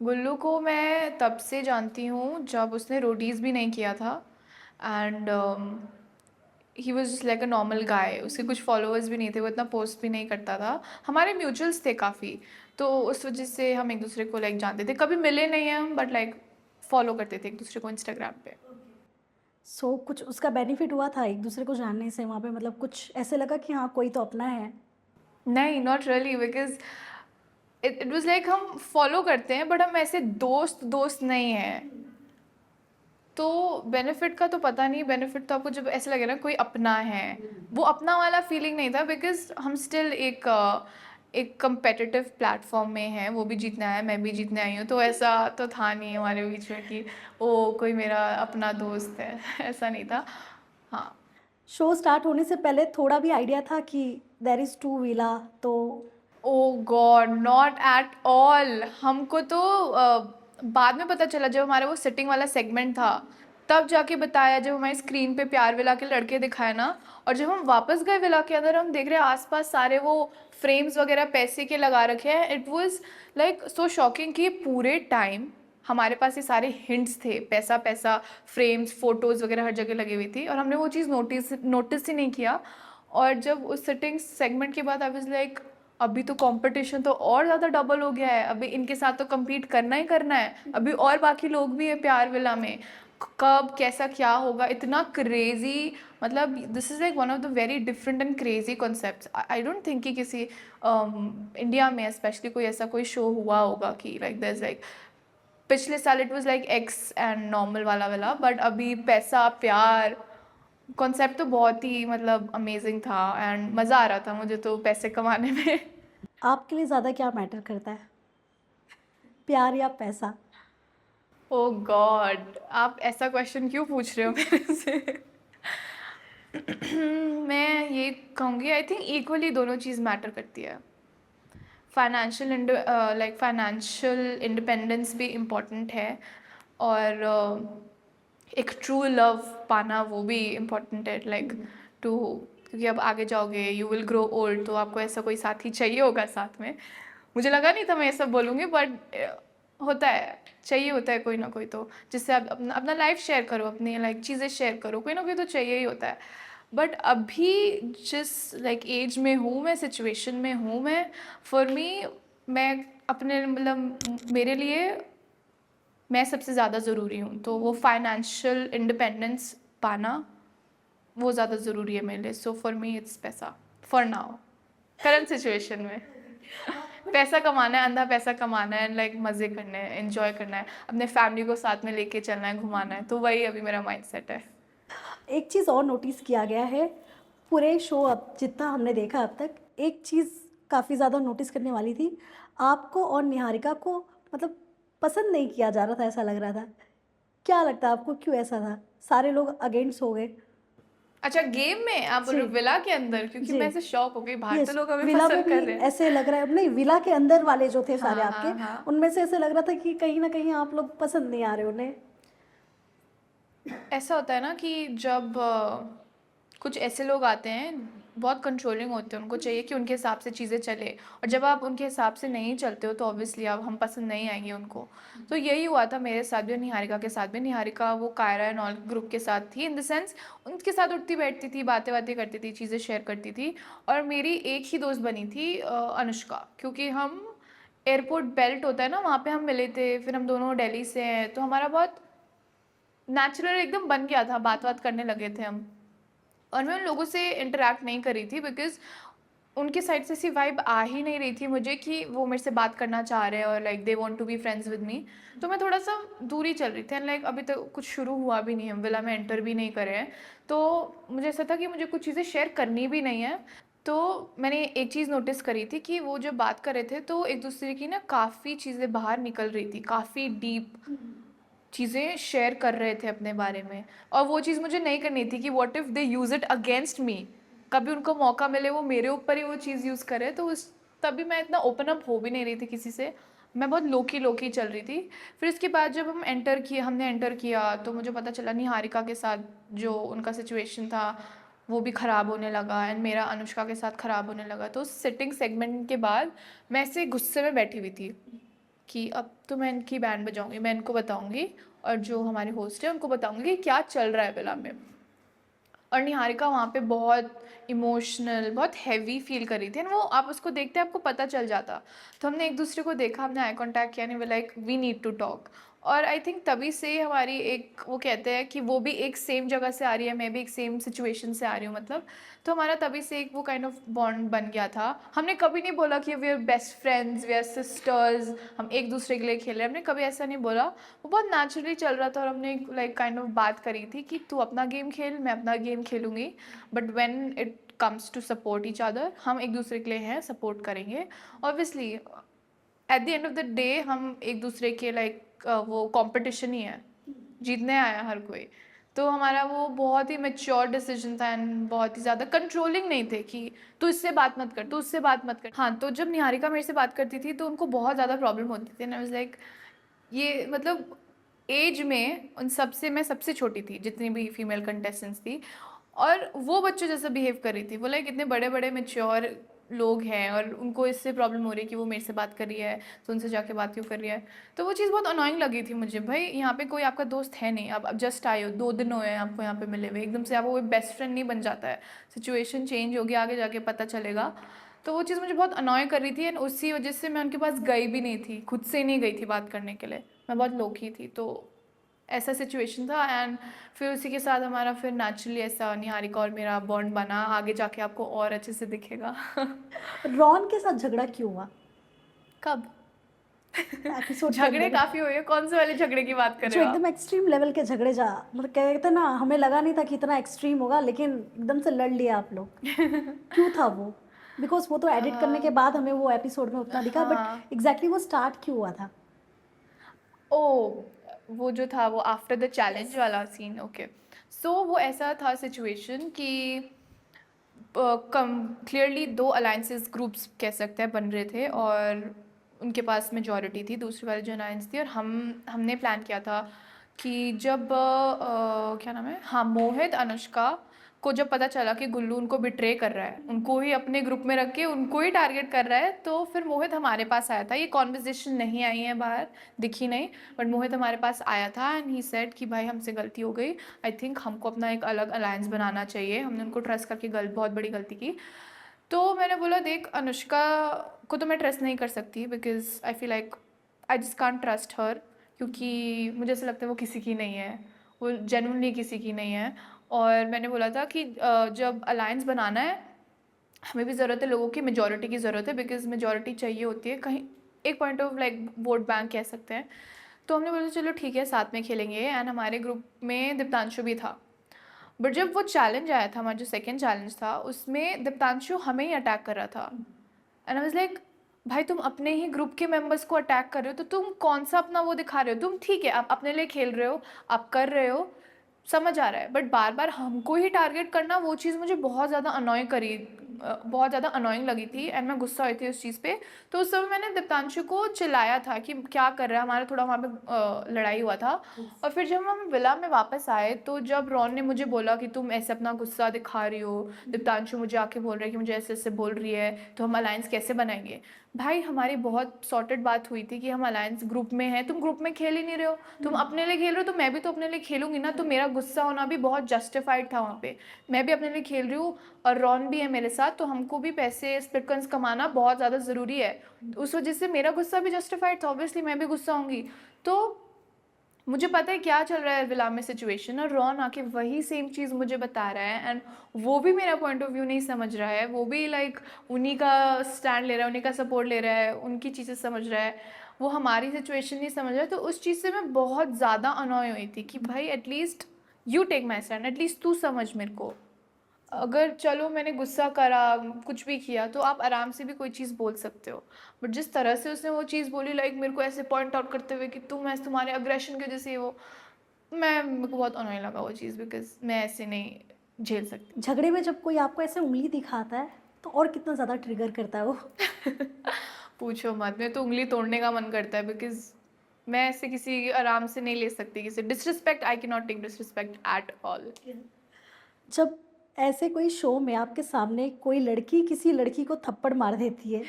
गुल्लू को मैं तब से जानती हूँ जब उसने रोटीज़ भी नहीं किया था, and he was just like a normal guy, उसके कुछ फॉलोअर्स भी नहीं थे, वो इतना पोस्ट भी नहीं करता था, हमारे म्यूचुअल्स थे काफ़ी, तो उस वजह से हम एक दूसरे को लाइक जानते थे, कभी मिले नहीं हैं हम, बट लाइक फॉलो करते थे एक दूसरे को इंस्टाग्राम पे। सो कुछ उसका बेनिफिट हुआ था एक दूसरे को जानने से वहाँ पे, मतलब कुछ ऐसे लगा कि हाँ कोई तो अपना है? नहीं, not really, because it was like हम फॉलो करते हैं बट हम ऐसे दोस्त दोस्त नहीं हैं। तो बेनिफिट का तो पता नहीं, बेनिफिट तो आपको जब ऐसे लगे ना कोई अपना है, वो अपना वाला फीलिंग नहीं था, बिकॉज हम स्टिल एक एक कंपेटिटिव प्लेटफॉर्म में है, वो भी जीतने आया, मैं भी जीतने आई हूँ, तो ऐसा तो था नहीं हमारे बीच में कि ओ कोई मेरा अपना दोस्त है ऐसा नहीं था। हाँ। शो स्टार्ट होने से पहले थोड़ा भी आइडिया था कि देयर इज़ टू विला, तो ओ गॉड, नॉट एट ऑल। हमको तो बाद में पता चला, जब हमारा वो सिटिंग वाला सेगमेंट था तब जाके बताया, जब हमारी स्क्रीन पे प्यार विला के लड़के दिखाए ना, और जब हम वापस गए विला के अंदर, हम देख रहे हैं आसपास सारे वो फ्रेम्स वगैरह पैसे के लगा रखे हैं। It was like so shocking कि पूरे टाइम हमारे पास ये सारे हिंट्स थे, पैसा पैसा, फ्रेम्स, फोटोज़ वगैरह हर जगह लगी हुई थी, और हमने वो चीज़ नोटिस ही नहीं किया। और जब उस सिटिंग सेगमेंट के बाद आई वाज लाइक अभी तो कंपटीशन तो और ज़्यादा डबल हो गया है, अभी इनके साथ तो compete करना ही करना है, अभी और बाकी लोग भी है प्यार विला में, कब कैसा क्या होगा, इतना क्रेजी। मतलब this is like one of the very different and crazy concepts. I don't think कि किसी इंडिया में स्पेशली कोई ऐसा कोई शो हुआ होगा कि लाइक दिस लाइक पिछले साल it was like x and normal वाला वाला, बट अभी पैसा प्यार कॉन्सेप्ट तो बहुत ही मतलब अमेजिंग था, एंड मज़ा आ रहा था मुझे तो पैसे कमाने में। आपके लिए ज़्यादा क्या मैटर करता है, प्यार या पैसा? ओ गॉड, आप ऐसा क्वेश्चन क्यों पूछ रहे हो मेरे से? मैं ये कहूँगी आई थिंक इक्वली दोनों चीज़ मैटर करती है। फाइनेंशियल इंडिपेंडेंस भी इम्पोर्टेंट है, और एक ट्रू लव पाना वो भी इम्पोर्टेंट है, लाइक टू, क्योंकि अब आगे जाओगे, यू विल ग्रो ओल्ड, तो आपको ऐसा कोई साथी चाहिए होगा साथ में। मुझे लगा नहीं था मैं ये सब बोलूँगी, बट होता है, चाहिए होता है कोई ना कोई, तो जिससे आप अपना अपना लाइफ शेयर करो, अपनी लाइक चीज़ें शेयर करो, कोई ना कोई तो चाहिए ही होता है। बट अभी जिस लाइक एज में हूँ मैं, सिचुएशन में हूँ मैं, फॉर मी, मैं अपने मतलब मेरे लिए मैं सबसे ज़्यादा ज़रूरी हूँ, तो वो फाइनेंशियल इंडिपेंडेंस पाना वो ज़्यादा ज़रूरी है मेरे लिए। सो फॉर मी इट्स पैसा, फॉर नाउ, करंट सिचुएशन में। पैसा कमाना है, अंधा पैसा कमाना है, लाइक मज़े करने हैं, एंजॉय करना है, अपने फैमिली को साथ में लेके चलना है, घुमाना है, तो वही अभी मेरा माइंडसेट है। एक चीज़ और नोटिस किया गया है पूरे शो, अब जितना हमने देखा अब तक, एक चीज़ काफ़ी ज़्यादा नोटिस करने वाली थी, आपको और निहारिका को मतलब पसंद नहीं किया जा रहा था, ऐसा लग रहा था। क्या लगता है आपको, क्यों ऐसा था? सारे लोग अगेंस्ट हो गए। अच्छा, गेम में आप बोल रहे हो, जी विला के अंदर? क्योंकि जी। मैं ऐसे शॉक हो गई, बाहर तो यस, लोग हमें विला में पसंद भी कर रहे हैं। ऐसे लग रहा है, नहीं विला के अंदर वाले जो थे सारे हाँ आपके, हाँ हाँ। उनमें से ऐसे लग रहा था कि कहीं ना कहीं आप लोग पसंद नहीं आ रहे उन्हें। ऐसा होता है ना कि जब कुछ ऐसे लोग आते हैं, बहुत कंट्रोलिंग होते हैं, उनको चाहिए कि उनके हिसाब से चीज़ें चले, और जब आप उनके हिसाब से नहीं चलते हो तो ऑब्वियसली आप हम पसंद नहीं आएंगे उनको। तो यही हुआ था मेरे साथ भी, निहारिका के साथ भी। निहारिका वो कायरा एंड ऑल ग्रुप के साथ थी, इन द सेंस उनके साथ उठती बैठती थी, बातें बातें करती थी, चीज़ें शेयर करती थी। और मेरी एक ही दोस्त बनी थी, अनुष्का, क्योंकि हम एयरपोर्ट बेल्ट होता है ना, वहाँ पे हम मिले थे, फिर हम दोनों दिल्ली से हैं, तो हमारा बहुत नेचुरल एकदम बन गया था, बात बात करने लगे थे हम। और मैं उन लोगों से इंटरेक्ट नहीं कर रही थी बिकॉज उनके साइड से ऐसी वाइब आ ही नहीं रही थी मुझे कि वो मेरे से बात करना चाह रहे हैं और like they want to be friends with me. तो मैं थोड़ा सा दूरी चल रही थी, एंड लाइक अभी तक कुछ शुरू हुआ भी नहीं है, विला में एंटर भी नहीं करे हैं, तो मुझे ऐसा था कि मुझे कुछ चीज़ें शेयर करनी भी नहीं है। तो मैंने एक चीज़ नोटिस करी थी कि वो जब बात कर रहे थे तो एक दूसरे की ना काफ़ी चीज़ें बाहर निकल रही थी, काफ़ी डीप चीज़ें शेयर कर रहे थे अपने बारे में। और वो चीज़ मुझे नहीं करनी थी कि what if they use it against me, कभी उनको मौका मिले वो मेरे ऊपर ही वो चीज़ यूज़ करे, तो उस तभी मैं इतना ओपन अप हो भी नहीं रही थी किसी से, मैं बहुत लोकी लोकी चल रही थी। फिर इसके बाद जब हमने एंटर किया तो मुझे पता चला निहारिका के साथ जो उनका सिचुएशन था वो भी ख़राब होने लगा, एंड मेरा अनुष्का के साथ ख़राब होने लगा। तो सिटिंग सेगमेंट के बाद मैं ऐसे गुस्से में बैठी हुई थी कि अब तो मैं इनकी बैंड बजाऊंगी, मैं इनको बताऊंगी, और जो हमारे होस्ट है उनको बताऊंगी कि क्या चल रहा है विला में। और निहारिका वहाँ पे बहुत इमोशनल, बहुत हैवी फील कर रही थी, एंड वो आप उसको देखते आपको पता चल जाता। तो हमने एक दूसरे को देखा, हमने आई कांटेक्ट किया, नहीं, like we need to talk. और आई थिंक तभी से हमारी एक, वो कहते हैं कि वो भी एक सेम जगह से आ रही है, मैं भी एक सेम सिचुएशन से आ रही हूँ, मतलब तो हमारा तभी से एक वो काइंड ऑफ बॉन्ड बन गया था। हमने कभी नहीं बोला कि we are best friends, we are sisters, हम एक दूसरे के लिए खेल रहे हैं, हमने कभी ऐसा नहीं बोला। वो बहुत नेचुरली चल रहा था, और हमने लाइक काइंड ऑफ बात करी थी कि तू अपना गेम खेल, मैं अपना गेम खेलूँगी, but when it comes to support each other, हम एक दूसरे के लिए हैं, सपोर्ट करेंगे obviously. At the end of the day हम एक दूसरे के वो कंपटीशन ही है, जीतने आया हर कोई। तो हमारा वो बहुत ही मैच्योर डिसीजन था एंड बहुत ही ज़्यादा कंट्रोलिंग नहीं थे कि तू इससे बात मत कर, तू उससे बात मत कर। हाँ, तो जब निहारिका मेरे से बात करती थी तो उनको बहुत ज़्यादा प्रॉब्लम होती थी एंड आई वाज लाइक, ये मतलब एज में उन सबसे मैं सबसे छोटी थी जितनी भी फीमेल कंटेस्टेंट्स थी, और वो बच्चों जैसा बिहेव कर रही थी। वो लाइक इतने बड़े बड़े मैच्योर लोग हैं और उनको इससे प्रॉब्लम हो रही है कि वो मेरे से बात कर रही है, तो उनसे जाके बात क्यों कर रही है। तो वो चीज़ बहुत अनोइंग लगी थी मुझे। भाई यहाँ पे कोई आपका दोस्त है नहीं, आप अब जस्ट आए हो, 2 दिन हुए हैं आपको यहाँ पे मिले हुए, एकदम से आपको कोई बेस्ट फ्रेंड नहीं बन जाता है। सिचुएशन चेंज होगी, आगे जाके पता चलेगा। तो वो चीज़ मुझे बहुत अनॉय कर रही थी एंड उसी वजह से मैं उनके पास गई भी नहीं थी, खुद से नहीं गई थी बात करने के लिए। मैं बहुत लोकी थी, तो ऐसा सिचुएशन था। एंड फिर उसी के साथ हमारा फिर नेचुरली ऐसा निहारिका और मेरा बॉन्ड बना, आगे जाके आपको और अच्छे से दिखेगा। रॉन के साथ झगड़ा क्यों हुआ कब? एपिसोड के झगड़े अंदर? काफ़ी हुए हैं, कौन से वाले झगड़े की बात कर जो रहे हो एकदम आप? एक्सट्रीम लेवल के झगड़े, जा मतलब कहते ना, हमें लगा नहीं था कि इतना एक्सट्रीम होगा, लेकिन एकदम से लड़ लिया आप लोग। क्यों था वो? बिकॉज वो तो एडिट करने के बाद हमें वो एपिसोड में उतना दिखा, बट हाँ, एग्जैक्टली वो स्टार्ट क्यों हुआ था? ओ, वो जो था वो आफ्टर द चैलेंज वाला सीन, ओके। सो वो ऐसा था सिचुएशन कि कम क्लियरली 2 अलायंसेस ग्रुप्स कह सकते हैं बन रहे थे और उनके पास मेजॉरिटी थी, दूसरी वाली जो अलायंस थी। और हमने प्लान किया था कि जब क्या नाम है, हाँ, मोहित अनुष्का को जब पता चला कि गुल्लू उनको बिट्रे कर रहा है, उनको ही अपने ग्रुप में रख के उनको ही टारगेट कर रहा है, तो फिर मोहित हमारे पास आया था। ये कॉन्वर्जेशन नहीं आई है बाहर, दिखी नहीं, बट मोहित हमारे पास आया था एंड ही सेड कि भाई हमसे गलती हो गई, आई थिंक हमको अपना एक अलग अलायंस बनाना चाहिए, हमने उनको ट्रस्ट करके बहुत बड़ी गलती की। तो मैंने बोला देख, अनुष्का को तो मैं ट्रस्ट नहीं कर सकती because I feel like I just can't trust her, क्योंकि मुझे ऐसा लगता है वो किसी की नहीं है, वो जेन्युइनली किसी की नहीं है। और मैंने बोला था कि जब अलायंस बनाना है, हमें भी ज़रूरत है लोगों की, मेजॉरिटी की ज़रूरत है, बिकॉज मेजॉरिटी चाहिए होती है कहीं, एक point of like what bank कह सकते हैं। तो हमने बोला चलो ठीक है, साथ में खेलेंगे। एंड हमारे ग्रुप में दीप्तांशु भी था। बट जब वो चैलेंज आया था, हमारा जो सेकंड चैलेंज था, उसमें दीप्तांशु हमें ही अटैक कर रहा था। एंड आई वाज लाइक, भाई तुम अपने ही ग्रुप के मेंबर्स को अटैक कर रहे हो, तो तुम कौन सा अपना वो दिखा रहे हो? तुम ठीक है, आप अपने लिए खेल रहे हो, आप कर रहे हो, समझ आ रहा है, बट बार बार हमको ही टारगेट करना, वो चीज़ मुझे बहुत ज़्यादा अनॉय करी, बहुत ज़्यादा अनॉइंग लगी थी एंड मैं गुस्सा हुई थी उस चीज़ पे। तो उस समय मैंने दीप्तांशु को चिल्लाया था कि क्या कर रहा है, हमारा थोड़ा वहाँ पे लड़ाई हुआ था। और फिर जब हम विला में वापस आए, तो जब रॉन ने मुझे बोला कि तुम ऐसे अपना गुस्सा दिखा रही हो, दीप्तांशु मुझे आके बोल रहा है कि मुझे ऐसे ऐसे बोल रही है, तो हम अलायंस कैसे बनाएंगे? भाई हमारी बहुत सॉर्टेड बात हुई थी कि हम अलायंस ग्रुप में हैं, तुम ग्रुप में खेल ही नहीं रहे हो, तुम अपने लिए खेल रहे हो, तो मैं भी तो अपने लिए खेलूंगी ना। तो मेरा गुस्सा होना भी बहुत जस्टिफाइड था वहाँ पे, मैं भी अपने लिए खेल रही हूँ और रॉन भी है मेरे साथ, तो हमको भी पैसे स्प्लिट कमाना बहुत ज़्यादा ज़रूरी है। उस वजह से मेरा गुस्सा भी जस्टिफाइड था, ऑब्वियसली मैं भी गुस्सा होंगी। तो मुझे पता है क्या चल रहा है विला में सिचुएशन, और रॉन आके वही सेम चीज़ मुझे बता रहा है एंड वो भी मेरा पॉइंट ऑफ व्यू नहीं समझ रहा है, वो भी लाइक उन्हीं का स्टैंड ले रहा है, उन्हीं का सपोर्ट ले रहा है, उनकी चीज़ें समझ रहा है, वो हमारी सिचुएशन नहीं समझ रहा है। तो उस चीज़ से मैं बहुत ज़्यादा अनॉय हुई थी कि भाई at least you take my stand, at least तू समझ मेरे को। अगर चलो मैंने गुस्सा करा, कुछ भी किया, तो आप आराम से भी कोई चीज़ बोल सकते हो, बट जिस तरह से उसने वो चीज़ बोली, लाइक मेरे को ऐसे पॉइंट आउट करते हुए कि तुम ऐसे, तुम्हारे अग्रेशन की वजह से वो, मेरे को बहुत अनोइंग लगा वो चीज़, बिकॉज मैं ऐसे नहीं झेल सकती। झगड़े में जब कोई आपको ऐसे उंगली दिखाता है तो और कितना ज़्यादा ट्रिगर करता है वो? पूछो मत, मैं तो उंगली तोड़ने का मन करता है, बिकॉज मैं ऐसे किसी आराम से नहीं ले सकती किसी disrespect, I can not take disrespect at all. जब ऐसे कोई शो में आपके सामने कोई लड़की किसी लड़की को थप्पड़ मार देती है,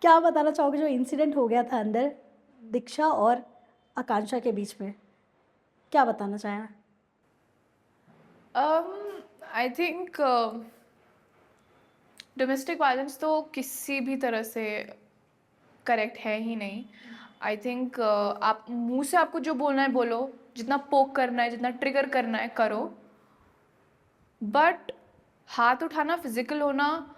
क्या बताना चाहोगे जो इंसिडेंट हो गया था अंदर दीक्षा और आकांक्षा के बीच में? क्या बताना चाहें? आई थिंक डोमेस्टिक वायलेंस तो किसी भी तरह से करेक्ट है ही नहीं। आई थिंक आप मुंह से आपको जो बोलना है बोलो, जितना पोक करना है, जितना ट्रिगर करना है करो, बट हाथ उठाना, फिजिकल होना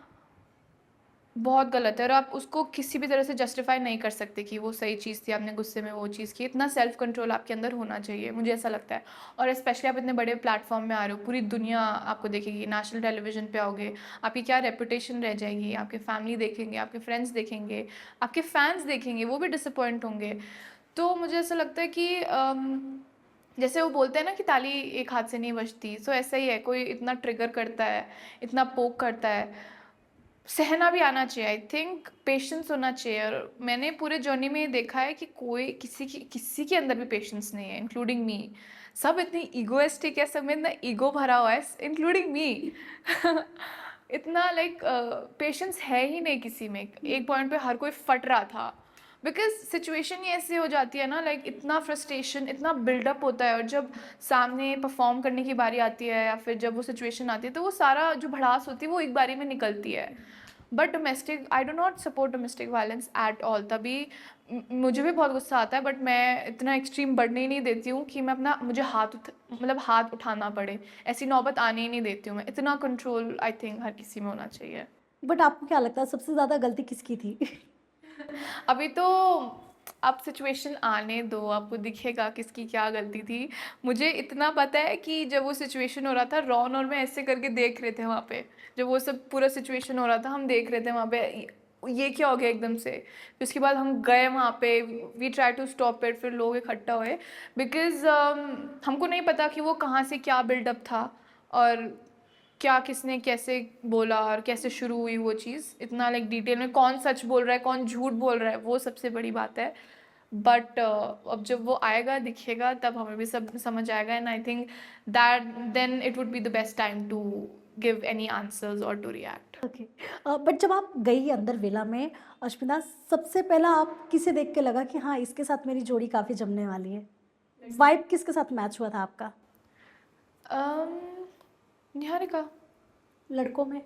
बहुत गलत है और आप उसको किसी भी तरह से जस्टिफाई नहीं कर सकते कि वो सही चीज़ थी, आपने गुस्से में वो चीज़ की। इतना सेल्फ कंट्रोल आपके अंदर होना चाहिए, मुझे ऐसा लगता है। और स्पेशली आप इतने बड़े प्लेटफॉर्म में आ रहे हो, पूरी दुनिया आपको देखेगी, नेशनल टेलीविजन पे आओगे, आपकी क्या रेपुटेशन रह जाएगी, आपके फैमिली देखेंगे, आपके फ्रेंड्स देखेंगे, आपके फैंस देखेंगे, वो भी डिसअपॉइंट होंगे। तो मुझे ऐसा लगता है कि जैसे वो बोलते हैं ना कि ताली एक हाथ से नहीं बजती, सो ऐसा ही है, कोई इतना ट्रिगर करता है, इतना पोक करता है, सहना भी आना चाहिए। आई थिंक पेशेंस होना चाहिए। और मैंने पूरे जर्नी में ये देखा है कि कोई किसी के अंदर भी पेशेंस नहीं है, इंक्लूडिंग मी। सब इतनी ईगोइस्टिक है, सब में इतना ईगो भरा हुआ है, इंक्लूडिंग मी। इतना लाइक पेशेंस है ही नहीं किसी में। एक पॉइंट पे हर कोई फट रहा था, बिकॉज सिचुएशन ही ऐसी हो जाती है ना, लाइक इतना फ्रस्ट्रेशन, इतना बिल्डअप होता है, और जब सामने परफॉर्म करने की बारी आती है या फिर जब वो सिचुएशन आती है, तो वो सारा जो भड़ास होती है वो एक बारी में निकलती है। But domestic, I do not support domestic violence at all. तभी मुझे भी बहुत गुस्सा आता है, बट मैं इतना एक्सट्रीम बढ़ने ही नहीं देती हूँ कि मैं अपना, मुझे मतलब हाथ उठाना पड़े, ऐसी नौबत आने ही नहीं देती हूँ मैं। इतना कंट्रोल आई थिंक हर किसी में होना चाहिए। बट आपको क्या लगता है सबसे ज़्यादा गलती किसकी थी? अभी तो आप सिचुएशन आने दो, आपको दिखेगा किसकी क्या गलती थी। मुझे इतना पता है कि जब वो सिचुएशन हो रहा था, रॉन और मैं ऐसे करके देख रहे थे वहाँ पे। जब वो सब पूरा सिचुएशन हो रहा था, हम देख रहे थे वहाँ पे, ये क्या हो गया एकदम से। फिर उसके बाद हम गए वहाँ पे, we try to stop it, फिर लोग इकट्ठा हुए, बिकॉज हमको नहीं पता कि वो कहाँ से क्या बिल्डअप था, और क्या किसने कैसे बोला और कैसे शुरू हुई वो चीज़। इतना लाइक डिटेल में कौन सच बोल रहा है, कौन झूठ बोल रहा है, वो सबसे बड़ी बात है। बट अब जब वो आएगा, दिखेगा, तब हमें भी सब समझ आएगा। And I think that then it would be the best time to give any answers और टू रिएक्ट। ओके। बट जब आप गई अंदर विला में, अश्मिता, सबसे पहला आप किसे देख के लगा कि हाँ इसके साथ मेरी जोड़ी काफ़ी जमने वाली है? वाइब किसके साथ मैच हुआ था आपका? निहारिका। लड़कों में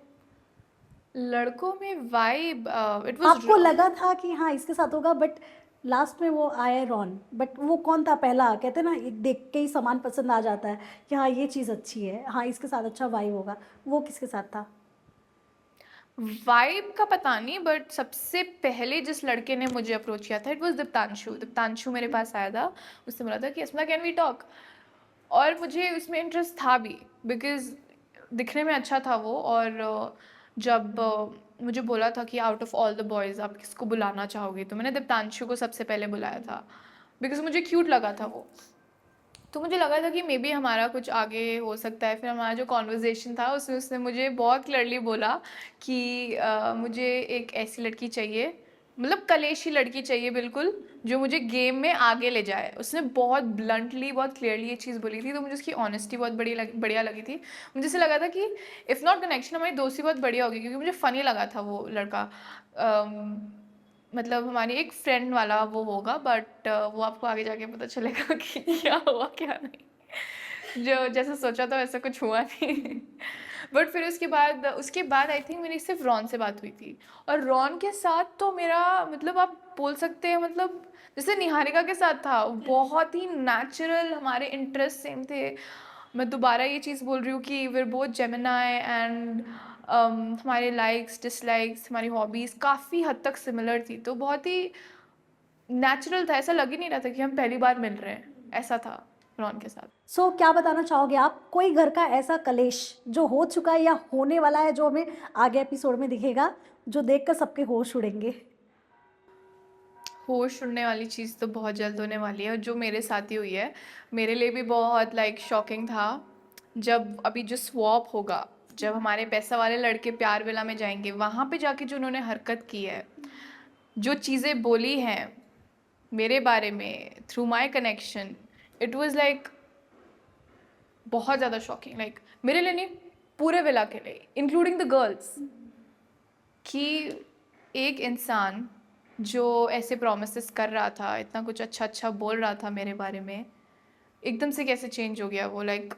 लड़कों में वाइब, इट वाज आपको लगा था कि हाँ इसके साथ होगा, बट लास्ट में वो आए रॉन, बट वो कौन था पहला? कहते हैं ना, एक देख के ही सामान पसंद आ जाता है कि हाँ ये चीज़ अच्छी है, हाँ इसके साथ अच्छा वाइब होगा। वो किसके साथ था? वाइब का पता नहीं, बट सबसे पहले जिस लड़के ने मुझे अप्रोच किया था, इट वाज दीप्तांशु। दीप्तांशु मेरे पास आया था, उसने बोला था कि अस्मिता कैन वी टॉक, और मुझे उसमें इंटरेस्ट था भी, बिकॉज दिखने में अच्छा था वो। और जब मुझे बोला था कि out of all the boys आप किसको बुलाना चाहोगे, तो मैंने दीप्तांशु को सबसे पहले बुलाया था, बिकॉज मुझे क्यूट लगा था वो। तो मुझे लगा था कि मे बी हमारा कुछ आगे हो सकता है। फिर हमारा जो कॉन्वर्जेसन था, उसमें उसने मुझे बहुत क्लियरली बोला कि मुझे एक ऐसी लड़की चाहिए, मतलब कलेशी लड़की चाहिए बिल्कुल, जो मुझे गेम में आगे ले जाए। उसने बहुत ब्लंटली, बहुत क्लियरली ये चीज़ बोली थी, तो मुझे उसकी ऑनेस्टी बहुत बढ़िया लगी थी। मुझे ऐसे लगा था कि इफ़ नॉट कनेक्शन, हमारी दोस्ती बहुत बढ़िया होगी, क्योंकि मुझे फ़नी लगा था वो लड़का। मतलब हमारी एक फ्रेंड वाला वो होगा, बट वो आपको आगे जाके पता चलेगा कि क्या हुआ क्या नहीं। जो जैसा सोचा था वैसा कुछ हुआ नहीं। बट फिर उसके बाद आई थिंक मेरी सिर्फ रॉन से बात हुई थी। और रॉन के साथ तो मेरा, मतलब आप बोल सकते हैं, मतलब जैसे निहारिका के साथ था, बहुत ही नेचुरल, हमारे इंटरेस्ट सेम थे। मैं दोबारा ये चीज़ बोल रही हूँ कि we are both Gemini, and हमारे लाइक्स डिसलाइक्स, हमारी हॉबीज़ काफ़ी हद तक सिमिलर थी। तो बहुत ही नेचुरल था, ऐसा लग ही नहीं रहा था कि हम पहली बार मिल रहे हैं। ऐसा था रॉन के साथ। सो क्या बताना चाहोगे आप, कोई घर का ऐसा कलेश जो हो चुका है या होने वाला है, जो हमें आगे एपिसोड में दिखेगा, जो देखकर सबके होश उड़ेंगे? होश उड़ने वाली चीज़ तो बहुत जल्द होने वाली है, और जो मेरे साथ ही हुई है, मेरे लिए भी बहुत लाइक शॉकिंग था। जब अभी जो स्वॉप होगा, जब हमारे पैसा वाले लड़के प्यार विला में जाएंगे, वहाँ पे जाके जो उन्होंने हरकत की है, जो चीज़ें बोली हैं मेरे बारे में through my connection, it was like बहुत ज़्यादा शॉकिंग। लाइक मेरे लिए नहीं, पूरे विला के लिए, इंक्लूडिंग द गर्ल्स, कि एक इंसान जो ऐसे प्रोमिसेस कर रहा था, इतना कुछ अच्छा अच्छा बोल रहा था मेरे बारे में, एकदम से कैसे चेंज हो गया वो। Like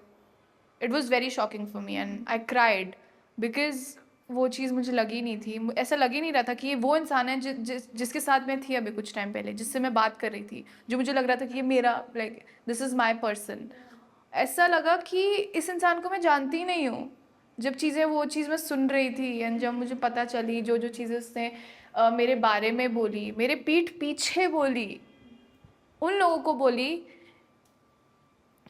it was very shocking for me, and I cried, because वो चीज़ मुझे लगी नहीं थी। ऐसा लग ही नहीं रहा था कि ये वो इंसान है जिसके साथ मैं थी अभी कुछ टाइम पहले, जिससे मैं बात कर रही थी, जो मुझे लग रहा था कि ये मेरा, दिस इज़ माई पर्सन। ऐसा लगा कि इस इंसान को मैं जानती ही नहीं हूँ। जब चीज़ें वो चीज़ मैं सुन रही थी एंड जब मुझे पता चली जो जो चीज़ें उसने मेरे बारे में बोली, मेरे पीठ पीछे बोली, उन लोगों को बोली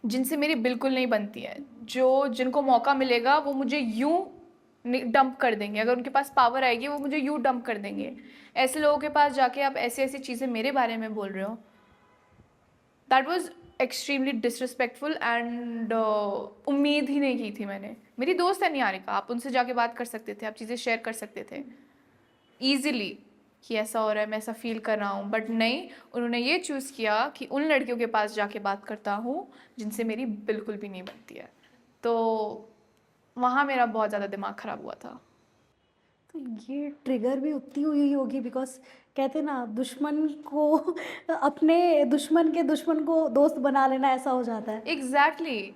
जिनसे मेरी बिल्कुल नहीं बनती है, जो जिनको मौका मिलेगा वो मुझे यूं डंप कर देंगे, अगर उनके पास पावर आएगी वो मुझे यूं डंप कर देंगे। ऐसे लोगों के पास जाके आप ऐसी ऐसी चीज़ें मेरे बारे में बोल रहे हो, that was extremely disrespectful and उम्मीद ही नहीं की थी मैंने। मेरी दोस्त है निहारिका, आप उनसे जाके बात कर सकते थे, आप चीज़ें शेयर कर सकते थे ईजिली कि ऐसा हो रहा है, मैं ऐसा फील कर रहा हूँ, बट नहीं, उन्होंने ये चूज़ किया कि उन लड़कियों के पास जाके बात करता हूँ जिनसे मेरी बिल्कुल भी नहीं बनती है। तो वहाँ मेरा बहुत ज़्यादा दिमाग ख़राब हुआ था। तो ये ट्रिगर भी उतनी हुई होगी, बिकॉज कहते हैं ना, दुश्मन को अपने दुश्मन के दुश्मन को दोस्त बना लेना, ऐसा हो जाता है। एग्जैक्टली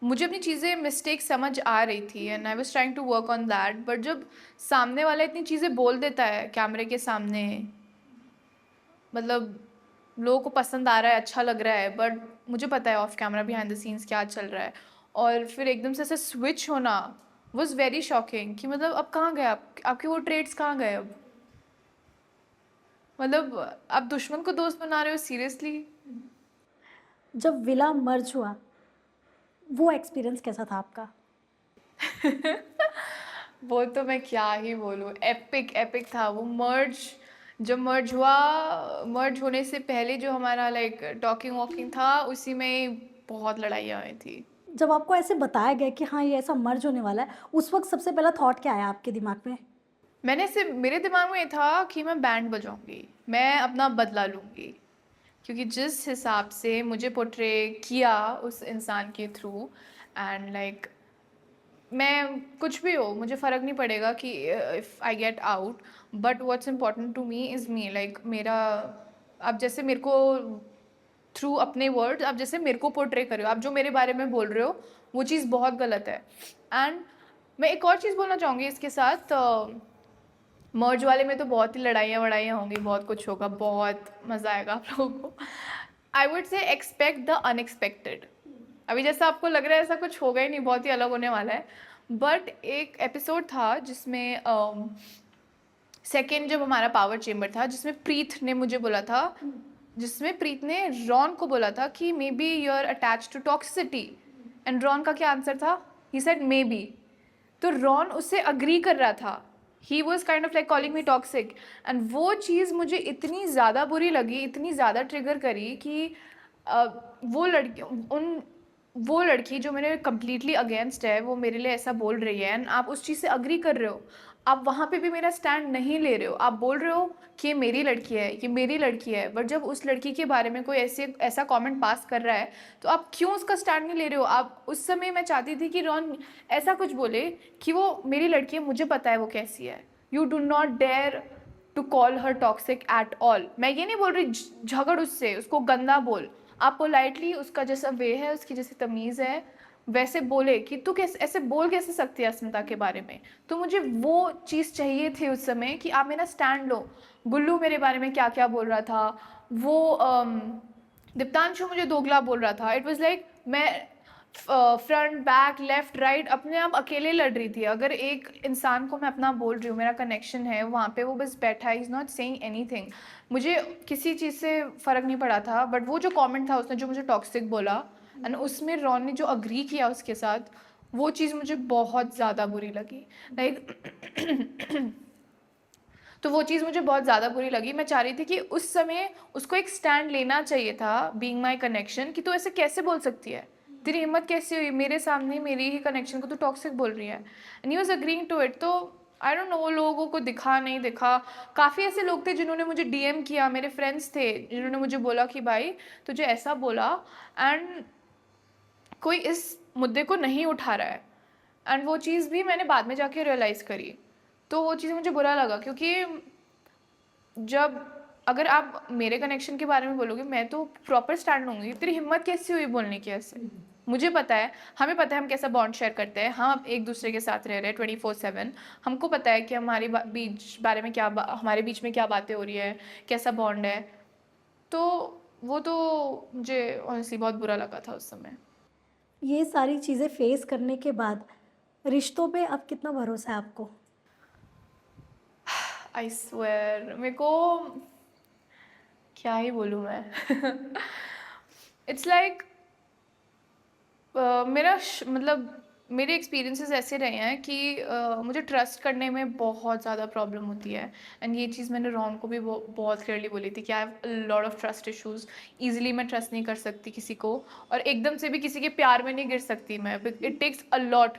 मुझे अपनी चीज़ें मिस्टेक समझ आ रही थी and I was trying to work on that, but जब सामने वाला इतनी चीज़ें बोल देता है कैमरे के सामने, मतलब लोगों को पसंद आ रहा है, अच्छा लग रहा है, बट मुझे पता है of camera behind the scenes क्या चल रहा है, और फिर एकदम से ऐसे स्विच होना वाज वेरी शॉकिंग कि मतलब अब कहाँ गए आपके वो ट्रेड्स कहाँ गए अब, मतलब आप दुश्मन को दोस्त बना रहे हो सीरियसली। जब विला मर्ज हुआ, वो एक्सपीरियंस कैसा था आपका? वो तो मैं क्या ही बोलूँ, एपिक एपिक था वो मर्ज। जब मर्ज हुआ, मर्ज होने से पहले जो हमारा लाइक टॉकिंग वॉकिंग था उसी में बहुत लड़ाइयाँ हुई थी। जब आपको ऐसे बताया गया कि हाँ, ये ऐसा मर्ज होने वाला है, उस वक्त सबसे पहला थॉट क्या आया आपके दिमाग में? मैंने सिर्फ मेरे दिमाग में ये था कि मैं बैंड बजाऊंगी, मैं अपना बदला लूँगी, क्योंकि जिस हिसाब से मुझे पोर्ट्रे किया उस इंसान के थ्रू, एंड लाइक मैं कुछ भी हो मुझे फ़र्क नहीं पड़ेगा कि if I get out, but what's important to me is me, like मेरा, आप जैसे मेरे को थ्रू अपने वर्ड्स आप जैसे मेरे को पोर्ट्रे कर रहे हो, आप जो मेरे बारे में बोल रहे हो वो चीज़ बहुत गलत है। एंड मैं एक और चीज़ बोलना चाहूँगी इसके साथ, मर्ज वाले में तो बहुत ही लड़ाइयाँ वड़ाइयाँ होंगी, बहुत कुछ होगा, बहुत मज़ा आएगा आप लोगों को। I would say expect the unexpected. अभी जैसा आपको लग रहा है ऐसा कुछ होगा ही नहीं, बहुत ही अलग होने वाला है, बट एक एपिसोड था जिसमें सेकेंड जब हमारा पावर चेम्बर था, जिसमें प्रीत ने मुझे बोला था, जिसमें प्रीत ने रॉन को बोला था कि maybe you are attach to toxicity, and Ron का क्या आंसर था, ही सेड मे बी। तो रॉन उससे अग्री कर रहा था, he was kind of like calling me toxic, and वो चीज़ मुझे इतनी ज़्यादा बुरी लगी, इतनी ज़्यादा ट्रिगर करी कि वो लड़की उन वो लड़की जो मेरे कम्प्लीटली अगेंस्ट है वो मेरे लिए ऐसा बोल रही है, एंड आप उस चीज़ से अग्री कर रहे हो, आप वहाँ पे भी मेरा स्टैंड नहीं ले रहे हो, आप बोल रहे हो कि ये मेरी लड़की है, ये मेरी लड़की है, बट जब उस लड़की के बारे में कोई ऐसा कमेंट पास कर रहा है तो आप क्यों उसका स्टैंड नहीं ले रहे हो। आप उस समय मैं चाहती थी कि रॉन ऐसा कुछ बोले कि वो मेरी लड़की है, मुझे पता है वो कैसी है, you do not dare to call her toxic at all. मैं ये नहीं बोल रही झगड़ उससे, उसको गंदा बोल, आप पोलाइटली उसका जैसा वे है, उसकी जैसी तमीज़ है वैसे बोले कि तू कैसे ऐसे बोल कैसे सकती है अस्मिता के बारे में। तो मुझे वो चीज़ चाहिए थी उस समय कि आप मेरा स्टैंड लो। गुल्लू मेरे बारे में क्या क्या बोल रहा था, वो दीप्तांशु मुझे दोगला बोल रहा था, इट वाज लाइक मैं फ्रंट बैक लेफ्ट राइट अपने आप अकेले लड़ रही थी। अगर एक इंसान को मैं अपना बोल रही हूँ, मेरा कनेक्शन है वहाँ पे, वो बस बैठा है, इज़ नॉट सेइंग एनीथिंग, मुझे किसी चीज़ से फ़र्क नहीं पड़ा था। बट वो जो कमेंट था उसने जो मुझे टॉक्सिक बोला एंड उसमें रॉन ने जो अग्री किया उसके साथ, वो चीज़ मुझे बहुत ज़्यादा बुरी लगी, लाइक तो वो चीज़ मुझे बहुत ज़्यादा बुरी लगी। मैं चाह रही थी कि उस समय उसको एक स्टैंड लेना चाहिए था, बीइंग माई कनेक्शन, कि तू ऐसे कैसे बोल सकती है, तेरी हिम्मत कैसे हुई मेरे सामने मेरी ही कनेक्शन को तू टॉक्सिक बोल रही है, and he was agreeing to it. तो आई डोंट नो लोगों को दिखा नहीं दिखा, काफ़ी ऐसे लोग थे जिन्होंने मुझे डीएम किया, मेरे फ्रेंड्स थे जिन्होंने मुझे बोला कि भाई तुझे ऐसा बोला, एंड कोई इस मुद्दे को नहीं उठा रहा है। एंड वो चीज़ भी मैंने बाद में जाके रियलाइज़ करी, तो वो चीज़ मुझे बुरा लगा, क्योंकि जब अगर आप मेरे कनेक्शन के बारे में बोलोगे मैं तो प्रॉपर स्टैंड लूँगी, तेरी हिम्मत कैसी हुई बोलने की ऐसे। मुझे पता है, हमें पता है हम कैसा बॉन्ड शेयर करते हैं, हम एक दूसरे के साथ रह रहे हैं 24/7, हमको पता है कि हमारे बीच बारे में क्या हमारे बीच में क्या बातें हो रही है, कैसा बॉन्ड है। तो वो तो मुझे ऑनेस्टली बहुत बुरा लगा था उस समय। ये सारी चीज़ें फेस करने के बाद रिश्तों पे अब कितना भरोसा है आपको? आई स्वेयर मेरे को क्या ही बोलूँ मैं इट्स लाइक मतलब मेरे एक्सपीरियंसेस ऐसे रहे हैं कि मुझे ट्रस्ट करने में बहुत ज़्यादा प्रॉब्लम होती है। एंड ये चीज़ मैंने रॉन को भी बहुत क्लियरली बोली थी कि I have lot of trust issues. Easily मैं ट्रस्ट नहीं कर सकती किसी को, और एकदम से भी किसी के प्यार में नहीं गिर सकती मैं। It takes a lot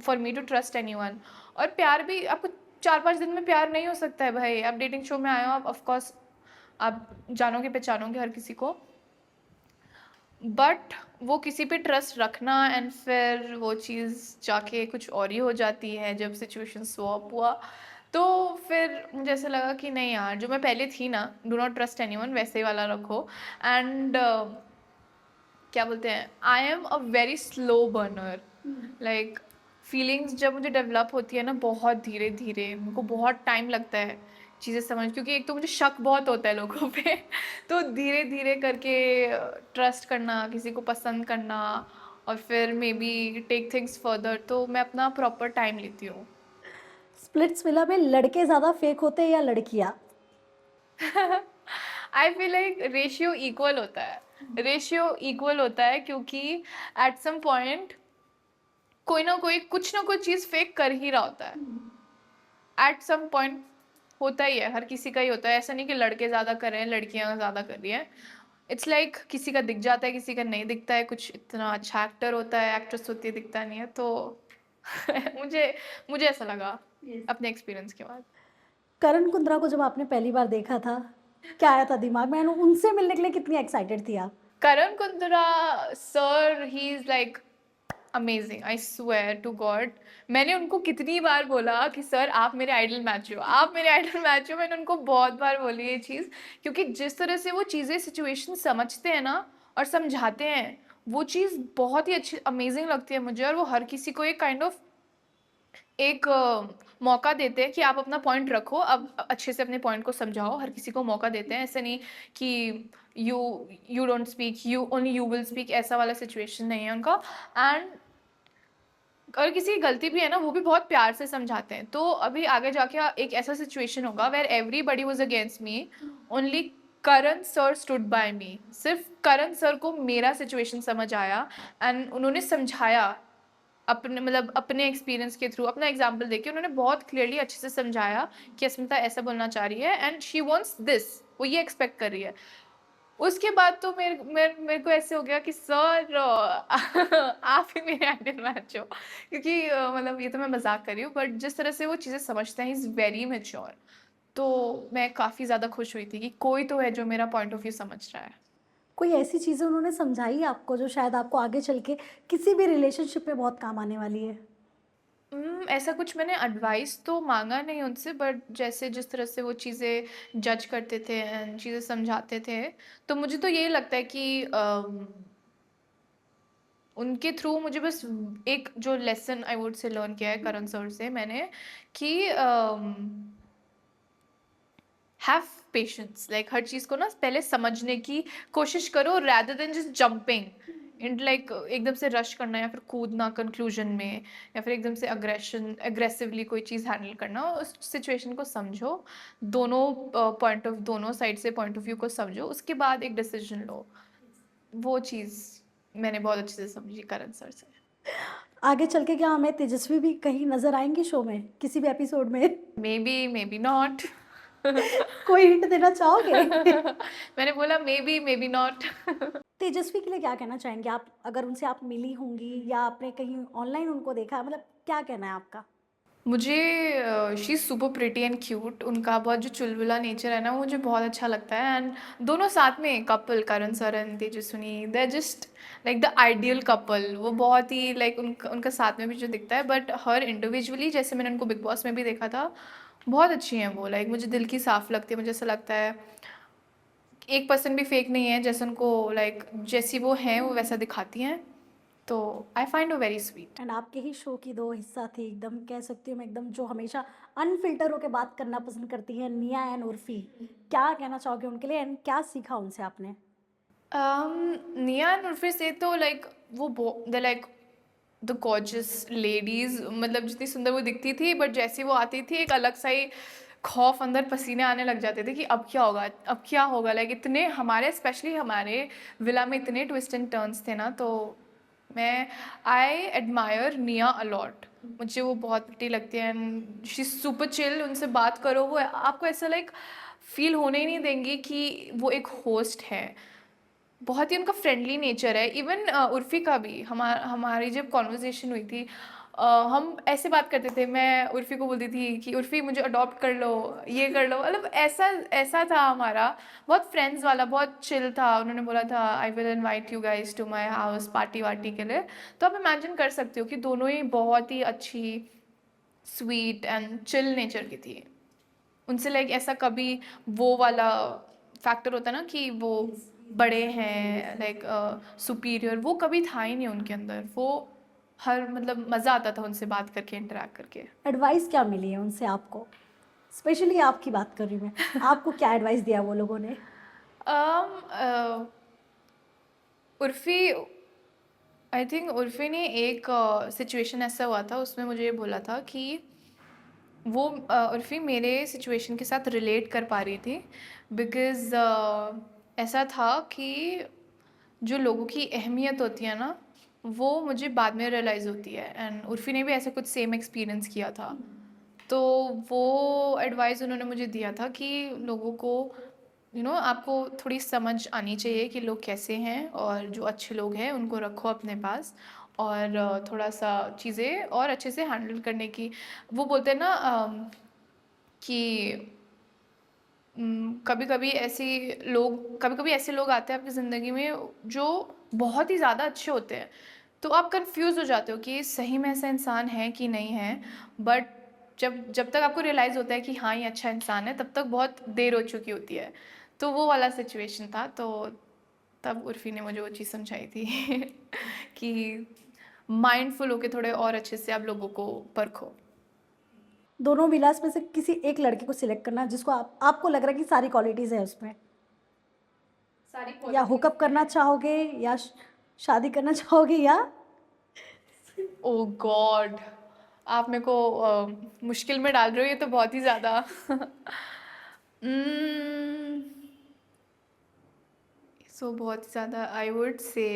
for me to trust anyone. और प्यार भी आपको 4-5 दिन में प्यार नहीं हो सकता है भाई। आप डेटिंग शो में आए हो, आप ऑफकोर्स आप जानोगे पहचानोगे हर किसी को, बट वो किसी पे ट्रस्ट रखना एंड फिर वो चीज़ जाके कुछ और ही हो जाती है जब सिचुएशन स्वॉप हुआ। तो फिर मुझे ऐसा लगा कि नहीं यार, जो मैं पहले थी ना, डू नॉट ट्रस्ट एनीवन, वैसे ही वाला रखो। एंड क्या बोलते हैं, I am a very slow burner. Like feelings जब मुझे डेवलप होती है ना, बहुत धीरे धीरे, मेरे को बहुत टाइम लगता है चीज़ें समझ, क्योंकि एक तो मुझे शक बहुत होता है लोगों पे तो धीरे धीरे करके ट्रस्ट करना, किसी को पसंद करना, और फिर maybe take things further, तो मैं अपना प्रॉपर टाइम लेती हूँ। स्प्लिट्स विला में लड़के ज़्यादा फेक होते हैं या लड़कियाँ? I feel like ratio equal होता है। रेशियो इक्वल होता है क्योंकि एट सम पॉइंट कोई ना कोई कुछ ना कुछ चीज़ फेक कर ही रहा होता है। एट सम पॉइंट होता ही है, हर किसी का ही होता है। ऐसा नहीं कि लड़के ज़्यादा कर रहे हैं लड़कियां ज़्यादा कर रही हैं। इट्स लाइक किसी का दिख जाता है, किसी का नहीं दिखता है। कुछ इतना अच्छा एक्टर होता है, एक्ट्रेस होती है, दिखता नहीं है। तो मुझे मुझे ऐसा लगा अपने एक्सपीरियंस के बाद। करण कुंद्रा को जब आपने पहली बार देखा था, क्या आया था दिमाग में? उनसे मिलने के लिए कितनी एक्साइटेड थी आप? Karan Kundrra sir, he is like amazing, I swear to God. मैंने उनको कितनी बार बोला कि सर आप मेरे आइडल मैच हो, आप मेरे आइडल मैच हो। मैंने उनको बहुत बार बोली ये चीज़, क्योंकि जिस तरह से वो चीज़ें सिचुएशन समझते हैं ना और समझाते हैं, वो चीज़ बहुत ही अच्छी अमेजिंग लगती है मुझे। और वो हर किसी को एक काइंड ऑफ एक मौका देते हैं कि आप अपना पॉइंट रखो, अब अच्छे से अपने पॉइंट को समझाओ। हर किसी को मौका देते हैं, ऐसे नहीं कि you you don't speak, you only you will speak, ऐसा वाला सिचुएशन नहीं है उनका। एंड अगर किसी की गलती भी है ना, वो भी बहुत प्यार से समझाते हैं। तो अभी आगे जाके एक ऐसा सिचुएशन होगा where everybody was against me, only Karan sir stood by me. सिर्फ करण सर को मेरा सिचुएशन समझ आया एंड उन्होंने समझाया अपने, मतलब अपने एक्सपीरियंस के थ्रू, अपना एग्जाम्पल देके उन्होंने बहुत क्लियरली अच्छे से समझाया कि अस्मिता ऐसा बोलना चाह रही है एंड शी वांट्स दिस, वो ये एक्सपेक्ट कर रही है। उसके बाद तो मेरे को ऐसे हो गया कि सर आप ही मेरे आइडल मैच हो। क्योंकि मतलब ये तो मैं मजाक कर रही हूँ, बट जिस तरह से वो चीज़ें समझते हैं, इज़ वेरी मेच्योर। तो मैं काफ़ी ज़्यादा खुश हुई थी कि कोई तो है जो मेरा पॉइंट ऑफ व्यू समझ रहा है। कोई ऐसी चीज़ें उन्होंने समझाई आपको जो शायद आपको आगे चल के किसी भी रिलेशनशिप में बहुत काम आने वाली है? ऐसा कुछ मैंने एडवाइस तो मांगा नहीं उनसे, बट जैसे जिस तरह से वो चीज़ें जज करते थे एंड चीज़ें समझाते थे, तो मुझे तो यही लगता है कि उनके थ्रू मुझे बस एक जो lesson I would say learn किया है करण सर से मैंने, कि हैव पेशेंस। लाइक हर चीज़ को ना पहले समझने की कोशिश करो, रैदर देन जस्ट जंपिंग इन, लाइक एकदम से रश करना या फिर कूदना कंक्लूजन में, या फिर एकदम से एग्रेसिवली कोई चीज़ हैंडल करना। उस सिचुएशन को समझो, दोनों दोनों साइड से पॉइंट ऑफ व्यू को समझो, उसके बाद एक डिसीजन लो। वो चीज़ मैंने बहुत अच्छे से समझी करण सर से। आगे चल के क्या हमें तेजस्वी भी कहीं नज़र आएँगी शो में, किसी भी एपिसोड में? May be not. कोई हिंट देना चाहोगे? मैंने बोला मे बी नॉट। तेजस्वी के लिए क्या कहना चाहेंगे आप? अगर उनसे आप मिली होंगी या आपने कहीं ऑनलाइन उनको देखा है, मतलब क्या कहना है आपका? मुझे she is super pretty and cute. उनका बहुत जो चुलबुला नेचर है ना, वो मुझे बहुत अच्छा लगता है। एंड दोनों साथ में couple, Karan sir and Tejaswini, they are just like the ideal couple. वो बहुत ही लाइक उनका उनका साथ में भी जो दिखता है, बट हर इंडिविजुअली, जैसे मैंने उनको बिग बॉस में भी देखा था, बहुत अच्छी हैं वो। लाइक मुझे दिल की साफ लगती है। मुझे ऐसा लगता है 1% भी फेक नहीं है, जैसे उनको लाइक जैसी वो हैं वो वैसा दिखाती हैं। तो I find very sweet. And आपके ही शो की 2 हिस्सा थी, एकदम कह सकती हूँ मैं, एकदम जो हमेशा अनफ़िल्टर होके बात करना पसंद करती हैं, निया एंड उर्फ़ी। क्या कहना चाहोगे उनके लिए एंड क्या सीखा उनसे आपने? निया और फिर से तो लाइक वो they like the gorgeous ladies, मतलब जितनी सुंदर वो दिखती थी, बट जैसे वो आती थी एक अलग सा ही खौफ, अंदर पसीने आने लग जाते थे कि अब क्या होगा, अब क्या होगा। लाइक इतने हमारे, स्पेशली हमारे विला में इतने ट्विस्ट एंड टर्न्स थे ना, तो मैं आई एडमायर निया अलॉट। मुझे वो बहुत प्रिटी लगती है एंड शी सुपर चिल। उनसे बात करो वो आपको ऐसा लाइक फील होने ही नहीं देंगी कि वो एक होस्ट है। बहुत ही उनका फ्रेंडली नेचर है। इवन उर्फ़ी का भी हमारी जब कॉन्वर्जेसन हुई थी, हम ऐसे बात करते थे। मैं उर्फ़ी को बोलती थी कि उर्फ़ी मुझे अडॉप्ट कर लो, ये कर लो, मतलब ऐसा ऐसा था हमारा। बहुत फ्रेंड्स वाला, बहुत चिल था। उन्होंने बोला था I will invite you guys to my house party वार्टी के लिए। तो आप इमेजिन कर सकते हो कि दोनों ही बहुत ही अच्छी, स्वीट एंड चिल नेचर की थी। उनसे लाइक ऐसा कभी वो वाला फैक्टर होता है ना कि वो बड़े हैं, लाइक सुपीरियर, वो कभी था ही नहीं उनके अंदर। वो हर मतलब मज़ा आता था उनसे बात करके, इंटरेक्ट करके। एडवाइस क्या मिली है उनसे आपको? स्पेशली आपकी बात कर रही हूँ मैं, आपको क्या एडवाइस दिया वो लोगों ने? उर्फ़ी, आई थिंक उर्फ़ी ने एक सिचुएशन ऐसा हुआ था, उसमें मुझे ये बोला था कि वो उर्फ़ी मेरे सिचुएशन के साथ रिलेट कर पा रही थी। बिकॉज़ ऐसा था कि जो लोगों की अहमियत होती है ना, वो मुझे बाद में रियलाइज़ होती है। एंड उर्फ़ी ने भी ऐसा कुछ सेम एक्सपीरियंस किया था। तो वो एडवाइस उन्होंने मुझे दिया था कि लोगों को आपको थोड़ी समझ आनी चाहिए कि लोग कैसे हैं, और जो अच्छे लोग हैं उनको रखो अपने पास, और थोड़ा सा चीज़ें और अच्छे से हैंडल करने की। वो बोलते हैं ना कि कभी कभी ऐसे लोग आते हैं आपकी ज़िंदगी में जो बहुत ही ज़्यादा अच्छे होते हैं, तो आप कंफ्यूज हो जाते हो कि सही में ऐसा इंसान है कि नहीं है। बट जब जब तक आपको रियलाइज़ होता है कि हाँ ये अच्छा इंसान है, तब तक बहुत देर हो चुकी होती है। तो वो वाला सिचुएशन था। तो तब उर्फ़ी ने मुझे वो चीज़ समझाई थी कि माइंडफुल होके थोड़े और अच्छे से आप लोगों को परखो। दोनों विलास में से किसी एक लड़के को सिलेक्ट करना जिसको आपको लग रहा है कि सारी क्वालिटीज़ है उसमें, सारी या क्वालिटीज हुकअप करना चाहोगे, या शादी करना चाहोगे, या ओ गॉड, आप मेरे को मुश्किल में डाल रहे हो, ये तो बहुत ही ज़्यादा सो बहुत ही ज़्यादा आई वुड से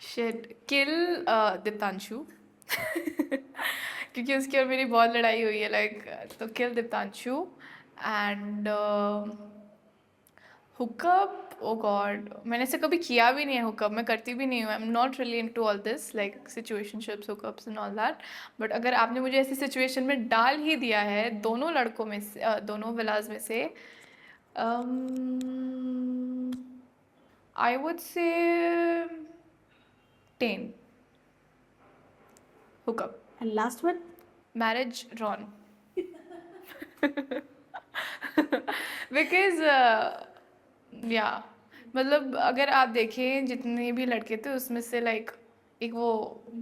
शिट किल दीप्तांशु क्योंकि उसकी और मेरी बहुत लड़ाई हुई है, लाइक। तो kill Deeptanshu. And hookup, oh God, मैंने ऐसे कभी किया भी नहीं है हुकअप, मैं करती भी नहीं हूँ। I am not really into all this like situationships, hookups and all that. But अगर आपने मुझे ऐसी सिचुएशन में डाल ही दिया है दोनों लड़कों में से, दोनों विलाज में से, I would say ten hookup, and last one? Marriage Ron. Because या मतलब अगर आप देखें जितने भी लड़के थे उसमें से लाइक एक वो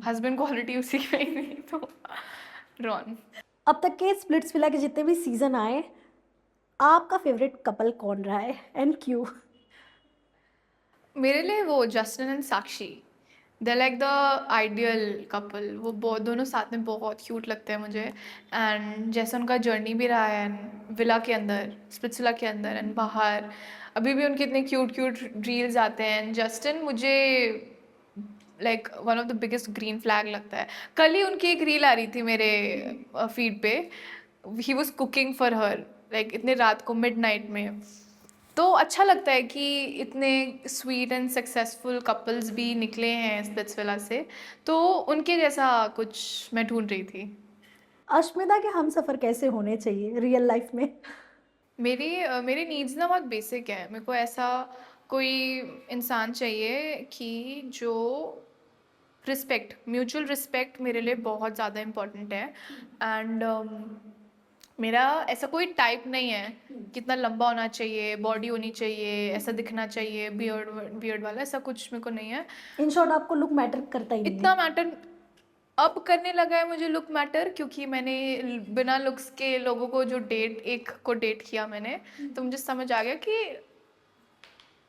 हस्बैंड क्वालिटी उसी में ही नहीं, तो रॉन। अब तक के स्प्लिट्स विला के जितने भी सीजन आए, आपका फेवरेट कपल कौन रहा है एंड क्यों? मेरे लिए वो Justin and Sakshi, they like the ideal couple. वो बहुत दोनों साथ में बहुत क्यूट लगते हैं मुझे। एंड जैसा उनका जर्नी भी रहा है विला के अंदर, स्पिट्सविला के अंदर एंड बाहर, अभी भी उनके इतने क्यूट क्यूट रील्स आते हैं। जस्टिन मुझे like one of the biggest green flag लगता है। कल ही उनकी एक रील आ रही थी मेरे फीड पे, he was cooking for her, like इतने रात को मिडनाइट में। तो अच्छा लगता है कि इतने स्वीट एंड सक्सेसफुल कपल्स भी निकले हैं स्पिट्सविला से। तो उनके जैसा कुछ मैं ढूंढ रही थी। अश्मिता के हम सफ़र कैसे होने चाहिए रियल लाइफ में? मेरी नीड्स ना बहुत बेसिक है। मेरे को ऐसा कोई इंसान चाहिए कि जो रिस्पेक्ट, म्यूचुअल रिस्पेक्ट मेरे लिए बहुत ज़्यादा इम्पोर्टेंट है। एंड मेरा ऐसा कोई टाइप नहीं है, कितना लंबा होना चाहिए, बॉडी होनी चाहिए, ऐसा दिखना चाहिए, बियर्ड बियर्ड वाला, ऐसा कुछ मेरे को नहीं है। इन शॉर्ट आपको लुक मैटर करता ही नहीं इतना है? मैटर अब करने लगा है मुझे लुक मैटर, क्योंकि मैंने बिना लुक्स के लोगों को जो डेट एक को डेट किया मैंने, तो मुझे समझ आ गया कि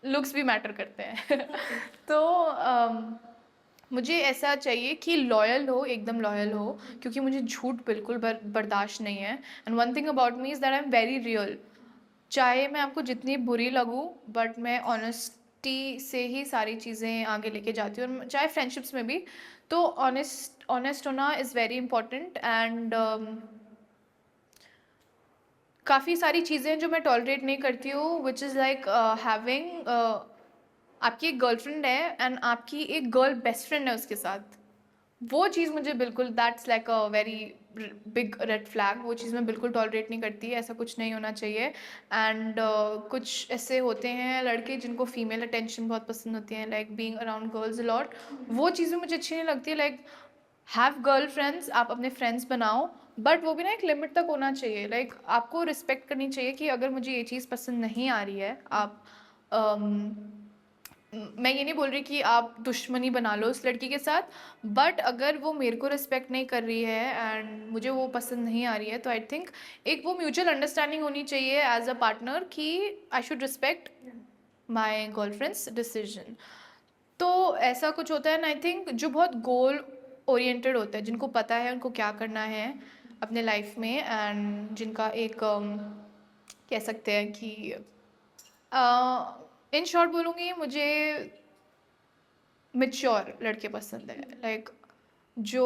लुक्स भी मैटर करते हैं। तो मुझे ऐसा चाहिए कि लॉयल हो, एकदम लॉयल हो, क्योंकि मुझे झूठ बिल्कुल बर्दाश्त नहीं है। And one thing about me is that I am very real. चाहे मैं आपको जितनी बुरी लगूं, बट मैं ऑनेस्टी से ही सारी चीज़ें आगे लेके जाती हूँ, और चाहे फ्रेंडशिप्स में भी। तो ऑनेस्ट ऑनेस्ट होना इज़ वेरी इंपॉर्टेंट। एंड काफ़ी सारी चीज़ें जो मैं टॉलरेट नहीं करती हूँ, विच इज़ लाइक हैविंग, आपकी एक गर्लफ्रेंड है एंड आपकी एक गर्ल बेस्ट फ्रेंड है उसके साथ, वो चीज़ मुझे बिल्कुल, that's like a very big red flag. वो चीज़ मैं बिल्कुल टॉलरेट नहीं करती, ऐसा कुछ नहीं होना चाहिए। एंड कुछ ऐसे होते हैं लड़के जिनको फीमेल अटेंशन बहुत पसंद होती है, like being around girls a lot. वो चीज़ें मुझे अच्छी नहीं लगती। लाइक हैव गर्ल फ्रेंड्स, आप अपने फ्रेंड्स बनाओ, बट वो भी ना एक लिमिट तक होना चाहिए। लाइक आपको रिस्पेक्ट करनी चाहिए कि अगर मुझे ये चीज़ पसंद नहीं आ रही है, आप मैं ये नहीं बोल रही कि आप दुश्मनी बना लो उस लड़की के साथ, बट अगर वो मेरे को रिस्पेक्ट नहीं कर रही है एंड मुझे वो पसंद नहीं आ रही है, तो आई थिंक एक वो म्यूचुअल अंडरस्टैंडिंग होनी चाहिए एज अ पार्टनर कि I should respect my girlfriends decision. तो ऐसा कुछ होता है। एंड आई थिंक जो बहुत गोल ओरिएंटेड होता है, जिनको पता है उनको क्या करना है अपने लाइफ में, एंड जिनका एक कह सकते हैं कि इन शॉर्ट बोलूँगी, मुझे मैच्योर लड़के पसंद है। लाइक जो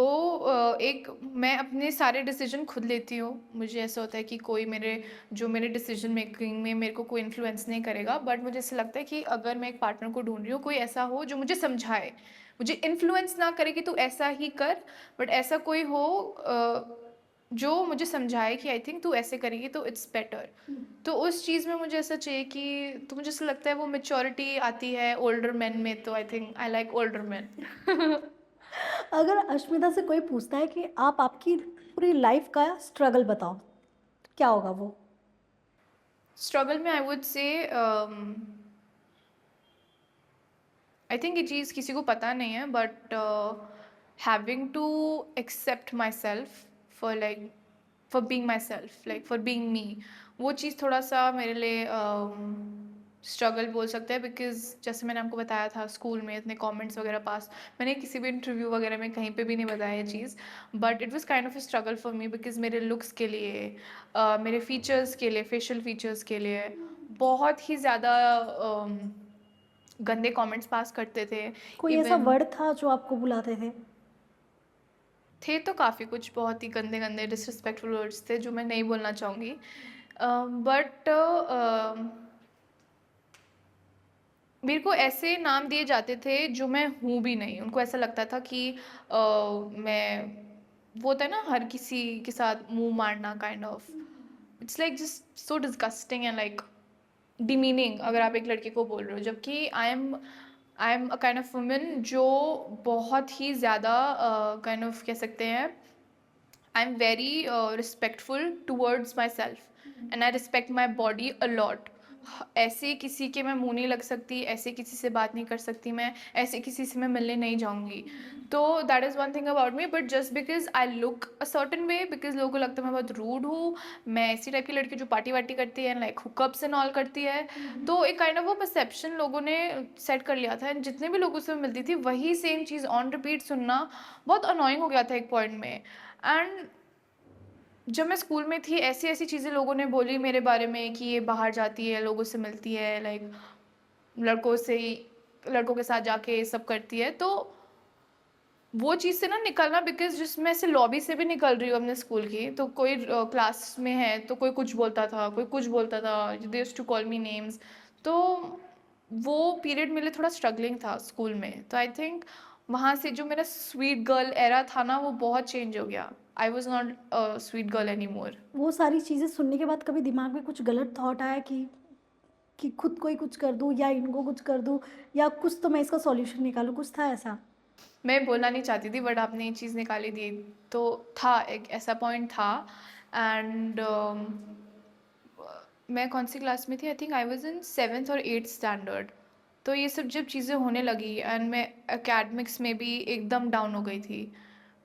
एक मैं अपने सारे डिसीजन खुद लेती हूँ। मुझे ऐसा होता है कि कोई मेरे डिसीजन मेकिंग में मेरे को कोई इन्फ्लुएंस नहीं करेगा, बट मुझे ऐसा लगता है कि अगर मैं एक पार्टनर को ढूंढ रही हूँ, कोई ऐसा हो जो मुझे समझाए, मुझे इन्फ्लुएंस ना करे कि तू ऐसा ही कर, बट ऐसा कोई हो जो मुझे समझाए कि आई थिंक तू ऐसे करेगी तो इट्स बेटर। तो उस चीज़ में मुझे ऐसा चाहिए कि, तो मुझे ऐसा लगता है वो मेच्योरिटी आती है ओल्डर मैन में, तो I think I like older man. अगर अश्मिता से कोई पूछता है कि आप आपकी पूरी लाइफ का स्ट्रगल बताओ, क्या होगा वो? स्ट्रगल में I would say, I think ये चीज़ किसी को पता नहीं है, but having to accept myself for like for being myself, like for being me, वो चीज़ थोड़ा सा मेरे लिए स्ट्रगल बोल सकते हैं। बिकॉज जैसे मैंने आपको बताया था, स्कूल में इतने कमेंट्स वगैरह पास, मैंने किसी भी इंटरव्यू वगैरह में कहीं पे भी नहीं बताया ये चीज़, but it was kind of a struggle for me. Because मेरे लुक्स के लिए, मेरे फीचर्स के लिए, फेशियल फीचर्स के लिए बहुत ही ज़्यादा गंदे कमेंट्स पास करते थे। कोई ऐसा इवन वर्ड था जो आपको बुलाते थे? थे तो काफ़ी कुछ बहुत ही गंदे गंदे डिसरिस्पेक्टफुल वर्ड्स थे जो मैं नहीं बोलना चाहूँगी, बट मेरे को ऐसे नाम दिए जाते थे जो मैं हूँ भी नहीं। उनको ऐसा लगता था कि मैं, वो होता है ना हर किसी के साथ मुंह मारना, kind of, it's like just so disgusting and like demeaning अगर आप एक लड़के को बोल रहे हो। जबकि I am a kind of women जो बहुत ही ज़्यादा काइंड ऑफ कह सकते हैं, आई am very respectful towards my self and I respect my body a lot. ऐसे किसी के मैं मुंह नहीं लग सकती, ऐसे किसी से बात नहीं कर सकती मैं, ऐसे किसी से मैं मिलने नहीं जाऊंगी। तो that is one thing about me. But just because I look a certain way, because लोगों को लगता है मैं बहुत रूड हूँ, मैं ऐसी टाइप की लड़की जो पार्टी वार्टी करती है, लाइक हुकअप्स एंड ऑल करती है, तो एक काइंड ऑफ वो परसेप्शन लोगों ने सेट कर लिया था। एंड जितने भी लोगों से मैं मिलती थी, वही सेम चीज़ ऑन रिपीट सुनना बहुत अनोइंग हो गया था एक पॉइंट में। एंड जब मैं स्कूल में थी, ऐसी ऐसी चीज़ें लोगों ने बोली मेरे बारे में कि ये बाहर जाती है, लोगों से मिलती है, लाइक लड़कों से ही, लड़कों के साथ जाके ये सब करती है। तो वो चीज़ से ना निकलना, बिकॉज जिसमें ऐसे लॉबी से भी निकल रही हूँ अपने स्कूल की, तो कोई क्लास में है तो कोई कुछ बोलता था, कोई कुछ बोलता था, they used to call me names. तो वो पीरियड मेरे लिए थोड़ा स्ट्रगलिंग था स्कूल में। तो आई थिंक वहाँ से जो मेरा स्वीट गर्ल एरा था ना, वो बहुत चेंज हो गया। आई was not sweet girl any more. वो सारी चीज़ें सुनने के बाद कभी दिमाग में कुछ गलत थॉट आया कि खुद को ही कुछ कर दूँ या इनको कुछ कर दूँ, या कुछ तो मैं इसका सॉल्यूशन निकालूँ, कुछ था ऐसा? मैं बोलना नहीं चाहती थी, बट आपने ये चीज़ निकाली दी, तो था एक ऐसा पॉइंट था। एंड मैं कौन सी क्लास में थी, I think I was in 7th और 8th स्टैंडर्ड। तो ये सब जब चीज़ें होने लगी, एंड मैं एकेडमिक्स में भी एकदम डाउन हो गई थी।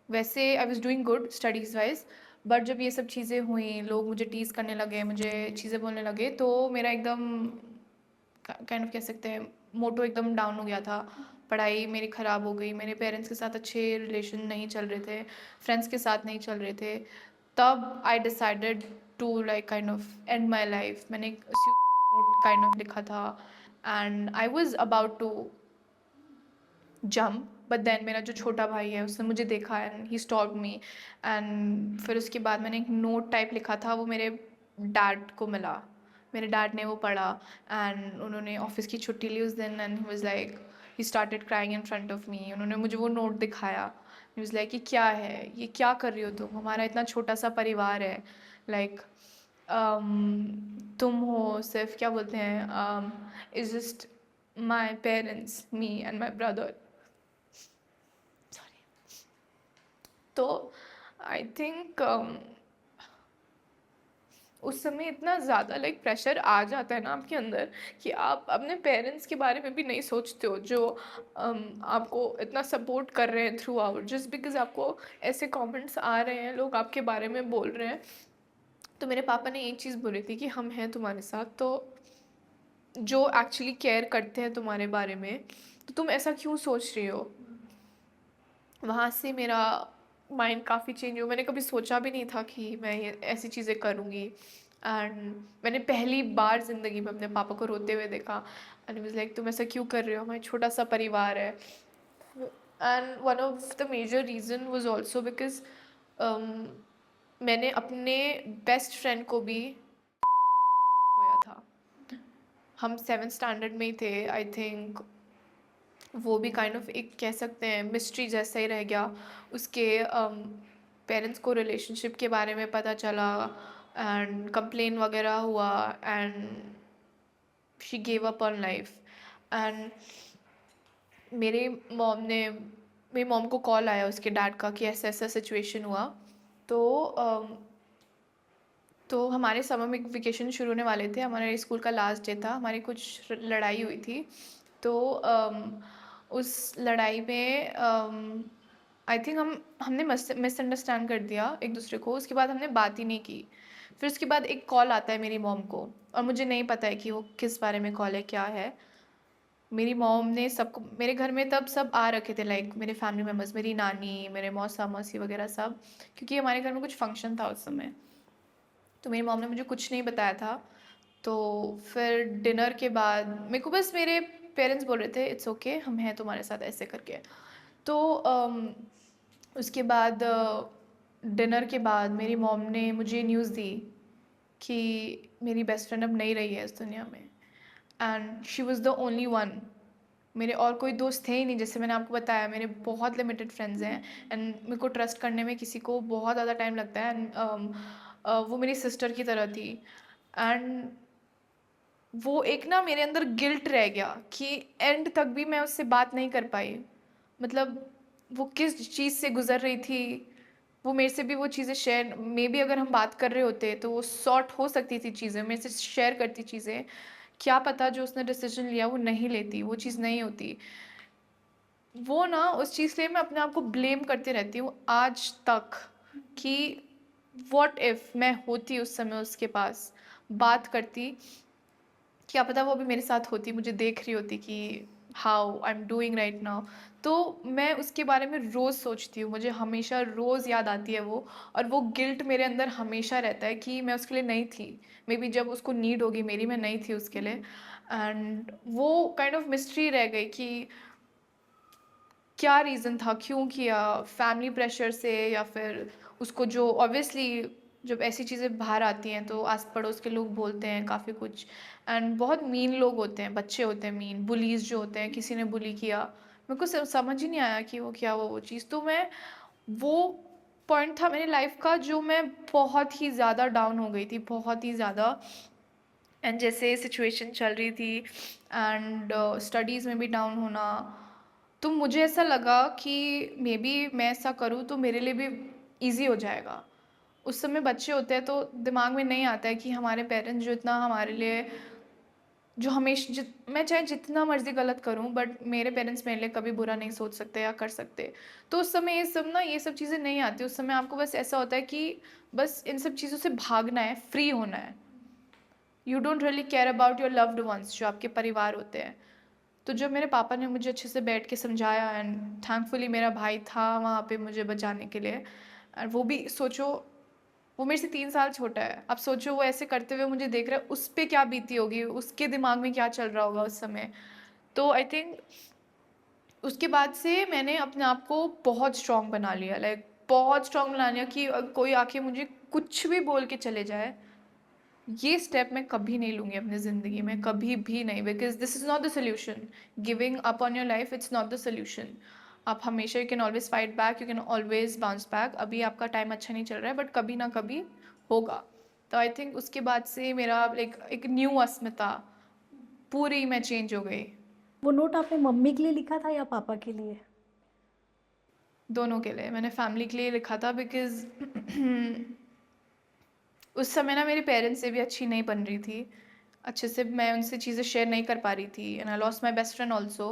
वैसे आई was doing good studies wise, but जब ये सब चीज़ें हुई, लोग मुझे टीज़ करने लगे, मुझे चीज़ें बोलने लगे, तो मेरा एकदम काइंड ऑफ कह सकते हैं मोटो एकदम डाउन हो गया था। पढ़ाई मेरी ख़राब हो गई, मेरे पेरेंट्स के साथ अच्छे रिलेशन नहीं चल रहे थे, फ्रेंड्स के साथ नहीं चल रहे थे। तब I decided to like kind of end my life. मैंने एक नोट काइंड ऑफ लिखा था and I was about to jump, but then मेरा जो छोटा भाई है उसने मुझे देखा and he stopped me. And फिर उसके बाद मैंने एक नोट टाइप लिखा था, वो मेरे डैड को मिला। मेरे डैड ने वो पढ़ा एंड उन्होंने ऑफिस की छुट्टी ली उस दिन and he was like he started crying in front of me. उन्होंने मुझे वो नोट दिखाया, ही वाज लाइक ये क्या है, ये क्या कर रही हो तुम, हमारा इतना छोटा सा परिवार है, लाइक तुम हो सिर्फ क्या बोलते हैं is just my parents, me and my brother. तो आई थिंक उस समय इतना ज़्यादा लाइक प्रेशर आ जाता है ना आपके अंदर कि आप अपने पेरेंट्स के बारे में भी नहीं सोचते हो, जो आपको इतना सपोर्ट कर रहे हैं थ्रू आउट, जस्ट बिकॉज आपको ऐसे कमेंट्स आ रहे हैं, लोग आपके बारे में बोल रहे हैं। तो मेरे पापा ने एक चीज़ बोली थी कि हम हैं तुम्हारे साथ, तो जो एक्चुअली केयर करते हैं तुम्हारे बारे में, तो तुम ऐसा क्यों सोच रही हो। वहाँ से मेरा माइंड काफ़ी चेंज हुआ। मैंने कभी सोचा भी नहीं था कि मैं ये ऐसी चीज़ें करूँगी एंड मैंने पहली बार ज़िंदगी में अपने पापा को रोते हुए देखा एंड वाज लाइक तुम ऐसा क्यों कर रहे हो, हमारा छोटा सा परिवार है। And one of the major reason was also because मैंने अपने बेस्ट फ्रेंड को भी खोया था। हम 7th स्टैंडर्ड में ही थे आई थिंक। वो भी काइंड ऑफ एक कह सकते हैं मिस्ट्री जैसा ही रह गया। उसके पेरेंट्स को रिलेशनशिप के बारे में पता चला एंड कंप्लेन वगैरह हुआ and she gave up on life. And मेरे मेरी मॉम को कॉल आया उसके डैड का कि ऐसा ऐसा सिचुएशन हुआ। तो तो हमारे समर वेकेशन शुरू होने वाले थे, हमारे स्कूल का लास्ट डे था, हमारी कुछ लड़ाई हुई थी। तो उस लड़ाई में आई थिंक हमने मिसअंडरस्टैंड कर दिया एक दूसरे को। उसके बाद हमने बात ही नहीं की। फिर उसके बाद एक कॉल आता है मेरी मॉम को और मुझे नहीं पता है कि वो किस बारे में कॉल है, क्या है। मेरी मॉम ने सबको, मेरे घर में तब सब आ रखे थे, लाइक मेरे फैमिली मेम्बर्स, मेरी नानी, मेरे मौसा मौसी वगैरह सब, क्योंकि हमारे घर में कुछ फंक्शन था उस समय। तो मेरी मॉम ने मुझे कुछ नहीं बताया था। तो फिर डिनर के बाद मेरे को बस मेरे पेरेंट्स बोल रहे थे इट्स ओके हम हैं तुम्हारे साथ ऐसे करके। तो उसके बाद डिनर के बाद मेरी मॉम ने मुझे न्यूज़ दी कि मेरी बेस्ट फ्रेंड अब नहीं रही है इस दुनिया में and she was the only one. मेरे और कोई दोस्त थे ही नहीं, जैसे मैंने आपको बताया मेरे बहुत लिमिटेड फ्रेंड्स हैं एंड मेरे को ट्रस्ट करने में किसी को बहुत ज़्यादा टाइम लगता है एंड वो मेरी सिस्टर की तरह थी। एंड वो एक ना मेरे अंदर गिल्ट रह गया कि एंड तक भी मैं उससे बात नहीं कर पाई। मतलब वो किस चीज़ से गुजर रही थी, वो मेरे से भी वो चीज़ें शेयर, मे बी अगर हम बात कर रहे होते तो वो सॉर्ट हो सकती थी चीज़ें, मेरे से शेयर करती चीज़ें। क्या पता जो उसने डिसीजन लिया वो नहीं लेती, वो चीज़ नहीं होती। वो ना उस चीज़ के लिए मैं अपने आप को ब्लेम करती रहती हूँ आज तक कि व्हाट इफ़ मैं होती उस समय उसके पास, बात करती, क्या पता वो अभी मेरे साथ होती, मुझे देख रही होती कि how I am doing right now. तो मैं उसके बारे में रोज़ सोचती हूँ, मुझे हमेशा रोज़ याद आती है वो। और वो गिल्ट मेरे अंदर हमेशा रहता है कि मैं उसके लिए नहीं थी। मे बी जब उसको नीड होगी मेरी, मैं नहीं थी उसके लिए। एंड वो काइंड ऑफ मिस्ट्री रह गई कि क्या रीज़न था, क्यों किया, फैमिली प्रेशर से या फिर उसको जो ऑब्वियसली जब ऐसी चीज़ें बाहर आती हैं तो आस पड़ोस के लोग बोलते हैं काफ़ी कुछ एंड बहुत मीन लोग होते हैं, बच्चे होते हैं मीन, बुलीज जो होते हैं, किसी ने बुली किया, मेरे को समझ ही नहीं आया कि वो क्या वो चीज़। तो मैं वो पॉइंट था मेरी लाइफ का जो मैं बहुत ही ज़्यादा डाउन हो गई थी, बहुत ही ज़्यादा। एंड जैसे सिचुएशन चल रही थी एंड स्टडीज़ में भी डाउन होना, तो मुझे ऐसा लगा कि मे बी मैं ऐसा करूँ तो मेरे लिए भी इजी हो जाएगा। उस समय बच्चे होते हैं तो दिमाग में नहीं आता है कि हमारे पेरेंट्स जो इतना हमारे लिए, जो हमेशा मैं चाहे जितना मर्जी गलत करूं बट मेरे पेरेंट्स मेरे लिए कभी बुरा नहीं सोच सकते या कर सकते। तो उस समय ये सब चीज़ें नहीं आती। उस समय आपको बस ऐसा होता है कि बस इन सब चीज़ों से भागना है, फ्री होना है। You don't really care about your loved ones, जो आपके परिवार होते हैं। तो जब मेरे पापा ने मुझे अच्छे से बैठ के समझाया, एंड थैंकफुली मेरा भाई था वहाँ पे मुझे बचाने के लिए, और वो भी सोचो, वो मेरे से 3 साल छोटा है, अब सोचो वो ऐसे करते हुए मुझे देख रहा है, उस पे क्या बीती होगी, उसके दिमाग में क्या चल रहा होगा उस समय। तो आई थिंक उसके बाद से मैंने अपने आप को बहुत स्ट्रांग बना लिया, लाइक बहुत स्ट्रांग बना लिया कि कोई आके मुझे कुछ भी बोल के चले जाए, ये स्टेप मैं कभी नहीं लूँगी अपनी ज़िंदगी में, कभी भी नहीं, because this is not the solution. Giving up on your life, it's not the solution. आप हमेशा, you can always fight back, you can always bounce back. अभी आपका टाइम अच्छा नहीं चल रहा है, बट कभी ना कभी होगा। तो आई थिंक उसके बाद से मेरा लाइक एक न्यू अस्मिता पूरी मैं चेंज हो गई। वो नोट आपने मम्मी के लिए लिखा था या पापा के लिए? दोनों के लिए, मैंने फैमिली के लिए लिखा था, बिकॉज उस समय ना मेरे पेरेंट्स से भी अच्छी नहीं बन रही थी, अच्छे से मैं उनसे चीज़ें शेयर नहीं कर पा रही थी, and I lost my best friend also,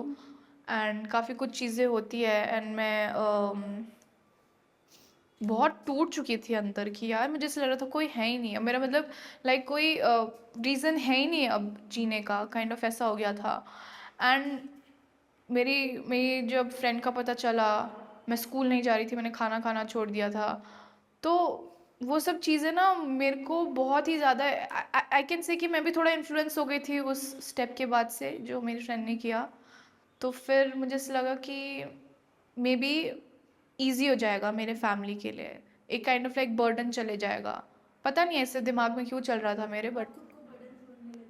and काफ़ी कुछ चीज़ें होती है, एंड मैं बहुत टूट चुकी थी अंदर की, यार मुझे ऐसा लग रहा था कोई है ही नहीं अब मेरा, मतलब लाइक कोई रीज़न है ही नहीं अब जीने का, काइंड ऑफ ऐसा हो गया था। एंड मेरी मेरी जब फ्रेंड का पता चला, मैं स्कूल नहीं जा रही थी, मैंने खाना खाना छोड़ दिया था, तो वो सब चीज़ें ना मेरे को बहुत ही ज़्यादा, आई कैन से कि मैं भी थोड़ा इन्फ्लुएंस हो गई थी उस स्टेप के बाद से जो मेरी फ्रेंड ने किया। तो फिर मुझे ऐसा लगा कि मे बी ईजी हो जाएगा मेरे फैमिली के लिए, एक काइंड ऑफ लाइक बर्डन चले जाएगा, पता नहीं ऐसे दिमाग में क्यों चल रहा था मेरे, बट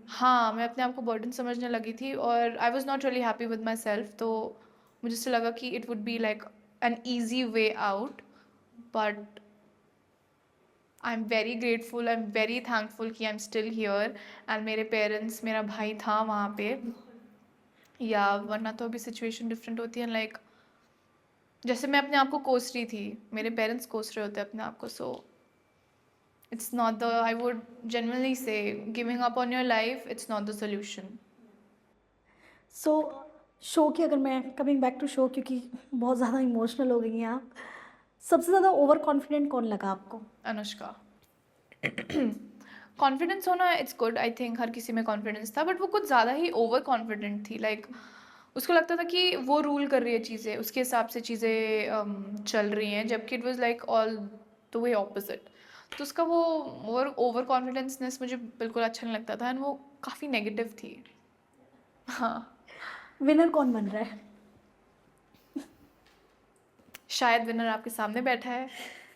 हाँ, मैं अपने आप को बर्डन समझने लगी थी, और I was not really happy with myself. तो मुझे ऐसा लगा कि it would be like an easy way out, but I am very grateful, I am very thankful कि I am still here, and मेरे पेरेंट्स, मेरा भाई था वहाँ पे, या वरना तो अभी सिचुएशन डिफरेंट होती है, लाइक जैसे मैं अपने आप को कोस रही थी, मेरे पेरेंट्स कोस रहे होते अपने आप को। So it's not the, I would genuinely से giving up on your life, it's not the solution. So show की अगर मैं कमिंग बैक टू शो, क्योंकि बहुत ज़्यादा इमोशनल हो गई हैं आप, सबसे ज़्यादा ओवर कॉन्फिडेंट कौन लगा आपको? अनुष्का। कॉन्फिडेंस होना इट्स गुड, आई थिंक हर किसी में कॉन्फिडेंस था, बट वो कुछ ज़्यादा ही ओवर कॉन्फिडेंट थी, लाइक उसको लगता था कि वो रूल कर रही है चीज़ें, उसके हिसाब से चीज़ें चल रही हैं, जबकि it was like all the way opposite. तो उसका वो ओवर कॉन्फिडेंसनेस मुझे बिल्कुल अच्छा नहीं लगता था, एंड वो काफ़ी नेगेटिव थी। हाँ, विनर कौन बन रहा है? शायद विनर आपके सामने बैठा है,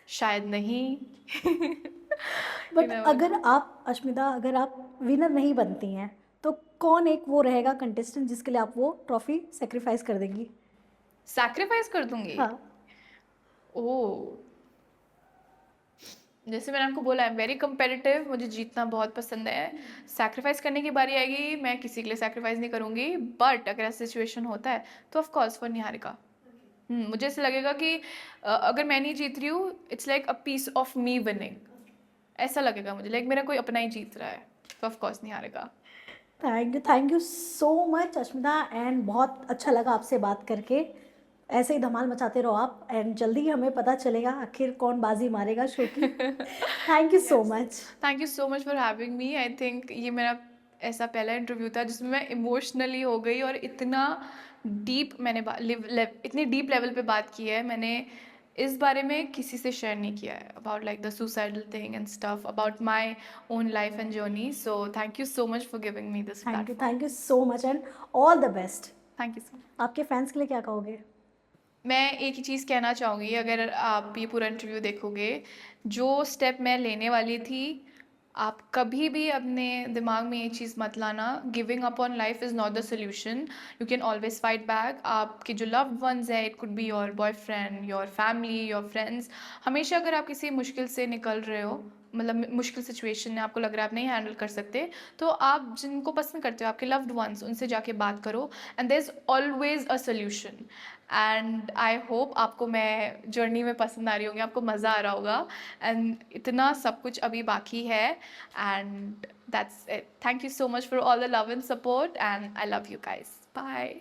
शायद नहीं। You बट never अगर know। आप अश्मिता, अगर आप विनर नहीं बनती हैं तो कौन एक वो रहेगा कंटेस्टेंट जिसके लिए आप वो ट्रॉफी सेक्रीफाइस कर देंगी? सैक्रिफाइस कर दूंगी? हाँ। ओह, जैसे मैंने आपको बोला, आई एम वेरी कम्पेटिटिव, मुझे जीतना बहुत पसंद है। सैक्रिफाइस करने की बारी आएगी, मैं किसी के लिए सैक्रिफाइस नहीं करूँगी, बट अगर ऐसा सिचुएशन होता है तो ऑफ कोर्स फॉर निहारिका। मुझे ऐसा लगेगा कि अगर मैं नहीं जीत रही हूँ, it's like a piece of me winning, ऐसा लगेगा मुझे, लाइक मेरा कोई अपना ही जीत रहा है, तो of course Niharika. Thank you so much Ashmita, and बहुत अच्छा लगा आपसे बात करके। ऐसे ही धमाल मचाते रहो आप, एंड जल्दी ही हमें पता चलेगा आखिर कौन बाजी मारेगा शो की। Thank you so much. Thank you so much for having me. I think ये मेरा ऐसा पहला इंटरव्यू था जिसमें मैं इमोशनली हो गई, और इतना डीप मैंने इतनी डीप लेवल पे बात की है मैंने, इस बारे में किसी से शेयर नहीं किया है, about like the suicidal thing and stuff, about my own life and journey. So thank you so much for giving me this platform. Thank you so much, and all the best. Thank you so much. आपके fans के लिए क्या कहोगे? मैं एक ही चीज़ कहना चाहूँगी, अगर आप ये पूरा इंटरव्यू देखोगे, जो स्टेप मैं लेने वाली थी, आप कभी भी अपने दिमाग में ये चीज़ मत लाना, giving up on life is not the solution, you can always fight back. आपके जो लव्ड वंस है, it could be your boyfriend, your family, your friends, हमेशा अगर आप किसी मुश्किल से निकल रहे हो, मतलब मुश्किल सिचुएशन में आपको लग रहा है आप नहीं हैंडल कर सकते, तो आप जिनको पसंद करते हो, आपके लव्ड वंस, उनसे जाके बात करो, and there is always a solution. And I hope आपको मैं जर्नी में पसंद आ रही होंगी, आपको मज़ा आ रहा होगा, एंड इतना सब कुछ अभी बाकी है, and that's it. Thank you so much for all the love and support, and I love you guys. Bye.